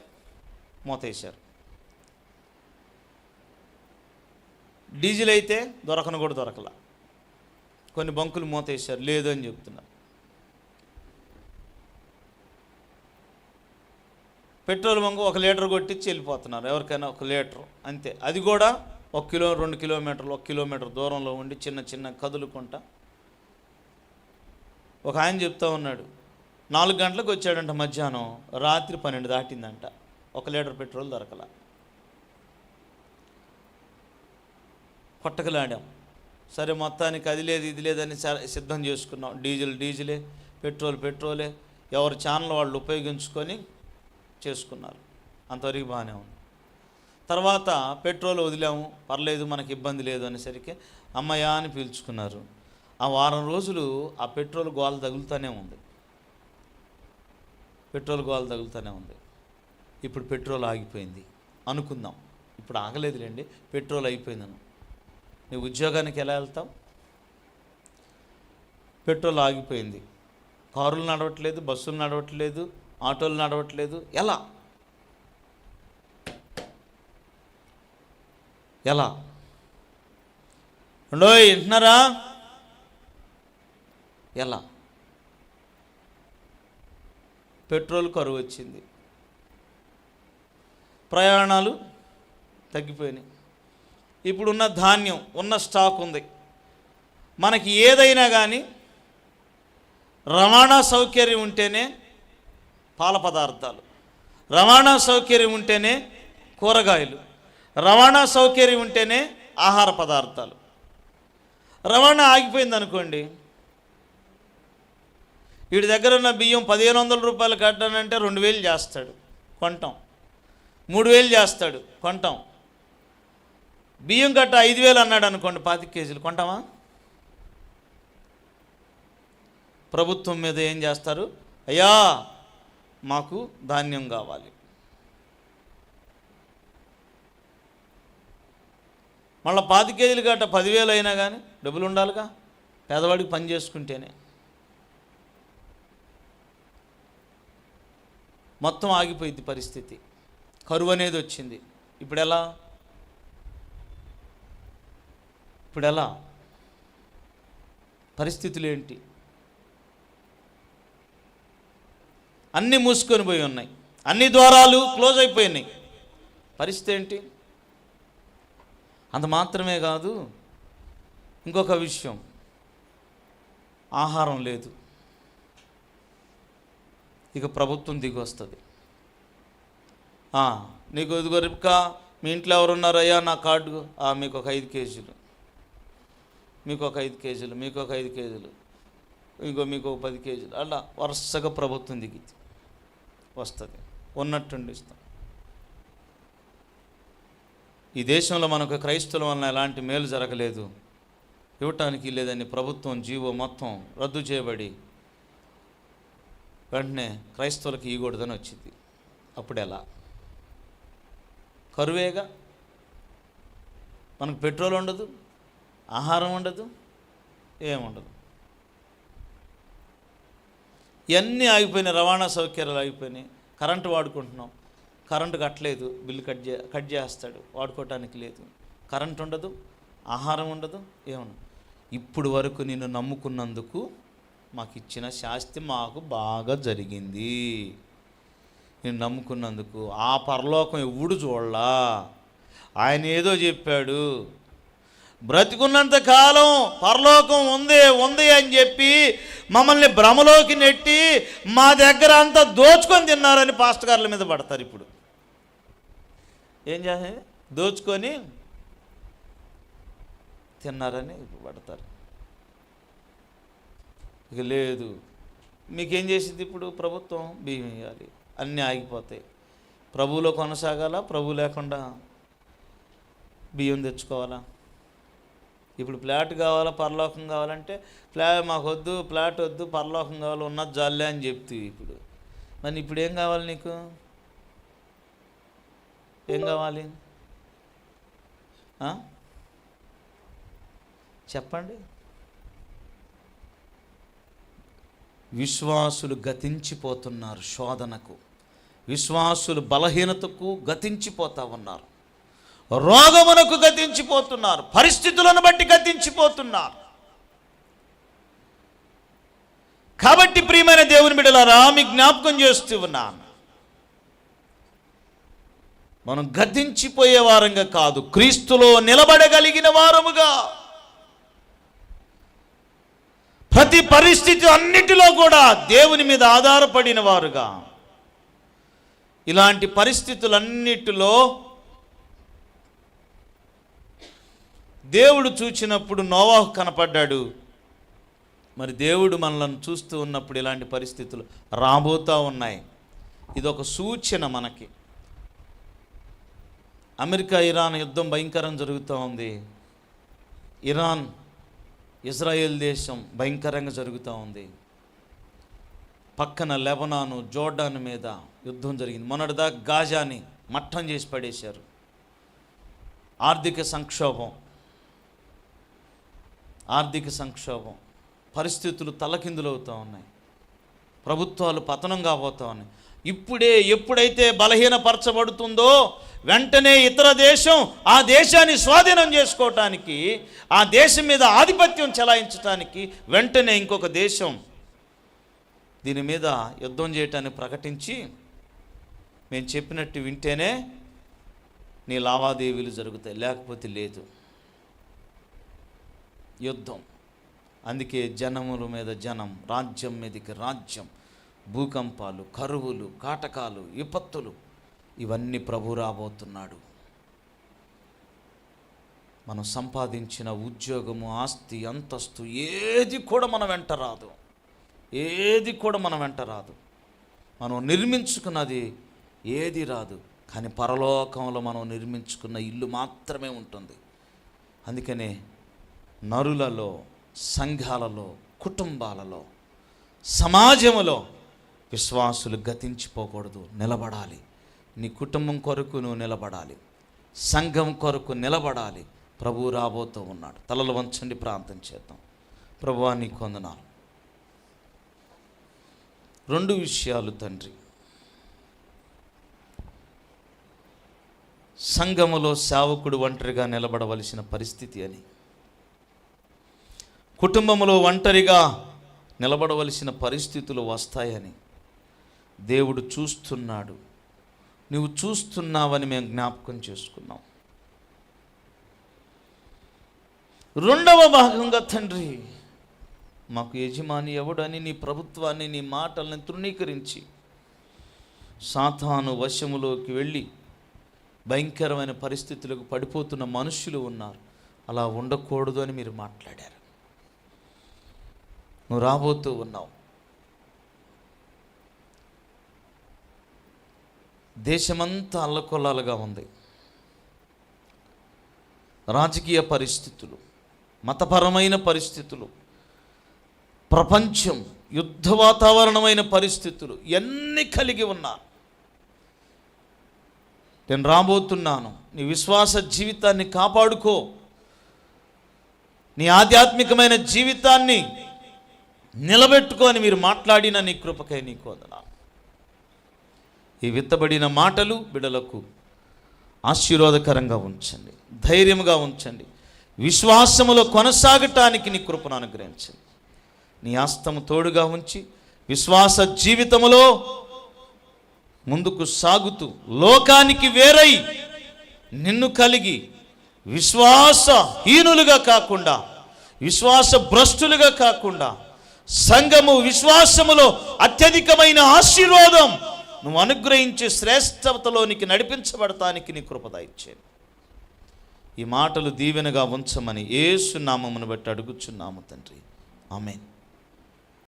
మూతేశారు. డీజిల్ అయితే దొరకను కూడా దొరకలా. కొన్ని బంకులు మూతేశారు, లేదు అని చెప్తున్నారు. పెట్రోల్ బంకు 1 లీటర్ కొట్టించి వెళ్ళిపోతున్నారు, ఎవరికైనా 1 లీటర్ అంతే. అది కూడా 1 కిలోమీటర్లు 1 కిలోమీటర్ దూరంలో ఉండి చిన్న చిన్న కదులుకుంటా. ఒక ఆయన చెప్తా ఉన్నాడు, 4 గంటలకు వచ్చాడంట మధ్యాహ్నం, రాత్రి 12 దాటిందంట, 1 లీటర్ పెట్రోల్ దొరకల. కొట్టకలాడాం. సరే మొత్తానికి అది లేదు ఇది లేదని సిద్ధం చేసుకున్నాం. డీజిలే, పెట్రోలే, ఎవరి ఛానల్ వాళ్ళు ఉపయోగించుకొని చేసుకున్నారు. అంతవరకు బాగానే ఉంది. తర్వాత పెట్రోల్ వదిలాము, పర్లేదు మనకి ఇబ్బంది లేదు అనేసరికి అమ్మయ్య అని పీల్చుకున్నారు. ఆ వారం రోజులు ఆ పెట్రోల్ గోల తగులుతూనే ఉంది. ఇప్పుడు పెట్రోల్ ఆగిపోయింది అనుకుందాం. ఇప్పుడు ఆగలేదులేండి, పెట్రోల్ అయిపోయిందను. నీ ఉద్యోగానికి ఎలా వెళ్తావు? పెట్రోల్ ఆగిపోయింది. కారులు నడవట్లేదు, బస్సులు నడవట్లేదు, ఆటోలు నడవట్లేదు. ఎలా ఉండోయ్ వింటున్నారా? ఎలా? పెట్రోల్ కరువు వచ్చింది, ప్రయాణాలు తగ్గిపోయినాయి. ఇప్పుడున్న ధాన్యం, ఉన్న స్టాక్ ఉంది. మనకి ఏదైనా కానీ రవాణా సౌకర్యం ఉంటేనే పాల పదార్థాలు, రవాణా సౌకర్యం ఉంటేనే కూరగాయలు, రవాణా సౌకర్యం ఉంటేనే ఆహార పదార్థాలు. రవాణా ఆగిపోయింది అనుకోండి, వీడి దగ్గర ఉన్న బియ్యం 1500 రూపాయలు కట్టానంటే 2000 చేస్తాడు, కొంటాం. 3000 చేస్తాడు, కొంటాం. బియ్యం కట్ట 5000 అన్నాడు అనుకోండి, 25 కేజీలు కొంటామా? ప్రభుత్వం మీద ఏం చేస్తారు? అయ్యా మాకు ధాన్యం కావాలి. మళ్ళీ 25 కేజీలు గట్ట 10,000 అయినా కానీ డబ్బులు ఉండాలిగా, పేదవాడికి పని చేసుకుంటేనే. మొత్తం ఆగిపోయింది పరిస్థితి. కరువు అనేది వచ్చింది. ఇప్పుడు ఎలా? పరిస్థితులు ఏంటి? అన్నీ మూసుకొని పోయి ఉన్నాయి, అన్ని ద్వారాలు క్లోజ్ అయిపోయినాయి. పరిస్థితి ఏంటి? అంత మాత్రమే కాదు, ఇంకొక విషయం, ఆహారం లేదు. ఇక ప్రభుత్వం దిగి వస్తుంది. నీకు ఇదిగో రిప్కా, మీ ఇంట్లో ఎవరున్నారయ్యా, నా కార్డు, మీకు ఒక 5 కేజీలు, మీకు ఒక 5 కేజీలు, మీకు ఒక 5 కేజీలు, ఇంకో మీకు ఒక 10 కేజీలు, అలా వరుసగా ప్రభుత్వం దిగి వస్తుంది. ఉన్నట్టుండి ఇస్తాం. ఈ దేశంలో మనకు క్రైస్తవుల వలన ఎలాంటి మేలు జరగలేదు, ఇవ్వటానికి లేదని ప్రభుత్వం జీవో మొత్తం రద్దు చేయబడి వెంటనే క్రైస్తవులకు ఇవ్వకూడదని వచ్చింది. అప్పుడు ఎలా? కరువేగా. మనకు పెట్రోల్ ఉండదు, ఆహారం ఉండదు, ఏముండదు. ఇవన్నీ ఆగిపోయినాయి, రవాణా సౌకర్యాలు ఆగిపోయినాయి. కరెంటు వాడుకుంటున్నాం, కరెంటు కట్టలేదు, బిల్లు కట్ చేస్తాడు, వాడుకోవటానికి లేదు. కరెంటు ఉండదు, ఆహారం ఉండదు, ఏముండదు. ఇప్పుడు వరకు నిన్ను నమ్ముకున్నందుకు మాకు ఇచ్చిన శాస్తి మాకు బాగా జరిగింది. నేను నమ్ముకున్నందుకు ఆ పరలోకం ఎవ్వడు చూడలా. ఆయన ఏదో చెప్పాడు, బ్రతికున్నంత కాలం పరలోకం ఉంది అని చెప్పి మమ్మల్ని భ్రమలోకి నెట్టి మా దగ్గర అంతా దోచుకొని తిన్నారని పాస్టర్ గారుల మీద పడతారు. ఇప్పుడు ఏం చేయాలి? దోచుకొని తిన్నారని పడతారు. ఇక లేదు, మీకేం చేసింది ఇప్పుడు ప్రభుత్వం? బియ్యం ఇవ్వాలి, అన్నీ ఆగిపోతాయి. ప్రభువులో కొనసాగాల, ప్రభు లేకుండా బియ్యం తెచ్చుకోవాలా? ఇప్పుడు ఫ్లాట్ కావాలా, పరలోకం కావాలంటే మాకు వద్దు, ఫ్లాట్ వద్దు, పరలోకం కావాలి, ఉన్నది జాలే అని చెప్తావు. మరి ఇప్పుడు ఏం కావాలి నీకు? ఏం కావాలి చెప్పండి. విశ్వాసులు గతించిపోతున్నారు శోధనకు, విశ్వాసులు బలహీనతకు గతించిపోతా ఉన్నారు, రోగమునకు గతించిపోతున్నారు, పరిస్థితులను బట్టి గతించిపోతున్నారు. కాబట్టి ప్రియమైన దేవుని బిడ్డలారా, మీకు జ్ఞాపకం చేస్తూ ఉన్నాను, మనం గతించిపోయే వారంగా కాదు, క్రీస్తులో నిలబడగలిగిన వారముగా, ప్రతి పరిస్థితి అన్నిటిలో కూడా దేవుని మీద ఆధారపడిన వారుగా, ఇలాంటి పరిస్థితులన్నిటిలో దేవుడు చూచినప్పుడు నోవాహు కనపడ్డాడు. మరి దేవుడు మనల్ని చూస్తూ ఉన్నప్పుడు ఇలాంటి పరిస్థితులు రాబోతూ ఉన్నాయి. ఇదొక సూచన మనకి. అమెరికా ఇరాన్ యుద్ధం భయంకరం జరుగుతూ ఉంది. ఇరాన్ ఇజ్రాయెల్ దేశం భయంకరంగా జరుగుతూ ఉంది. పక్కన లెబనాను జోర్డాన్ మీద యుద్ధం జరిగింది. మొన్నటిదాకా గాజాని మట్టం చేసి పడేశారు. ఆర్థిక సంక్షోభం, పరిస్థితులు తలకిందులవుతూ ఉన్నాయి. ప్రభుత్వాలు పతనం కాబోతూ ఉన్నాయి. ఎప్పుడైతే బలహీనపరచబడుతుందో వెంటనే ఇతర దేశం ఆ దేశాన్ని స్వాధీనం చేసుకోవటానికి, ఆ దేశం మీద ఆధిపత్యం చెలాయించడానికి వెంటనే ఇంకొక దేశం దీని మీద యుద్ధం చేయటాన్ని ప్రకటించి, మేము చెప్పినట్టు వింటేనే నీ లావాదేవీలు జరుగుతాయి, లేకపోతే లేదు. యుద్ధం. అందుకే జనముల మీద జనం, రాజ్యం మీదకి రాజ్యం, భూకంపాలు, కరువులు, కాటకాలు, విపత్తులు, ఇవన్నీ ప్రభు రాబోతున్నాడు. మనం సంపాదించిన ఉద్యోగము, ఆస్తి, అంతస్తు ఏది కూడా మన వెంట రాదు. మనం నిర్మించుకున్నది ఏది రాదు. కానీ పరలోకంలో మనం నిర్మించుకున్న ఇల్లు మాత్రమే ఉంటుంది. అందుకనే నరులలో, సంఘాలలో, కుటుంబాలలో, సమాజములో విశ్వాసులు గతించిపోకూడదు, నిలబడాలి. నీ కుటుంబం కొరకు నువ్వు నిలబడాలి, సంఘం కొరకు నిలబడాలి. ప్రభువు రాబోతూ ఉన్నాడు. తలలు వంచండి, ప్రార్థన చేద్దాం. ప్రభువా నీకు వందనాలు. 2 విషయాలు తండ్రి. సంఘములో సేవకుడు ఒంటరిగా నిలబడవలసిన పరిస్థితి అని, కుటుంబంలో ఒంటరిగా నిలబడవలసిన పరిస్థితులు వస్తాయని దేవుడు చూస్తున్నాడు. నువ్వు చూస్తున్నావని మేము జ్ఞాపకం చేసుకున్నాం. 2వ భాగంగా తండ్రి, మాకు యజమాని ఎవడని నీ ప్రభుత్వాన్ని, నీ మాటల్ని తృణీకరించి సాతాను వశములోకి వెళ్ళి భయంకరమైన పరిస్థితులకు పడిపోతున్న మనుషులు ఉన్నారు. అలా ఉండకూడదు అని మీరు మాట్లాడారు. నువ్వు రాబోతూ ఉన్నావు. దేశమంతా అల్లకొల్లాలుగా ఉంది. రాజకీయ పరిస్థితులు, మతపరమైన పరిస్థితులు, ప్రపంచం యుద్ధ వాతావరణమైన పరిస్థితులు ఎన్ని కలిగి ఉన్నా, నేను రాబోతున్నాను. నీ విశ్వాస జీవితాన్ని కాపాడుకో. నీ ఆధ్యాత్మికమైన జీవితాన్ని నిలబెట్టుకొని మీరు మాట్లాడిన నీ కృపకై నీకు వందనాలు. ఈ విత్తబడిన మాటలు బిడ్డలకు ఆశీర్వాదకరంగా ఉంచండి, ధైర్యంగా ఉంచండి. విశ్వాసములో కొనసాగటానికి నీ కృపను అనుగ్రహించండి. నీ హస్తము తోడుగా ఉంచి విశ్వాస జీవితములో ముందుకు సాగుతూ లోకానికి వేరై నిన్ను కలిగి విశ్వాసహీనులుగా కాకుండా, విశ్వాస భ్రష్టులుగా కాకుండా, సంఘము విశ్వాసములో అత్యధికమైన ఆశీర్వాదం నువ్వు అనుగ్రహించే శ్రేష్టతలోనికి నడిపించబడటానికి నీ కృప దయచేయండి. ఈ మాటలు దీవెనగా ఉంచమని యేసు నామమును బట్టి అడుగుచున్నాము తండ్రి. ఆమేన్.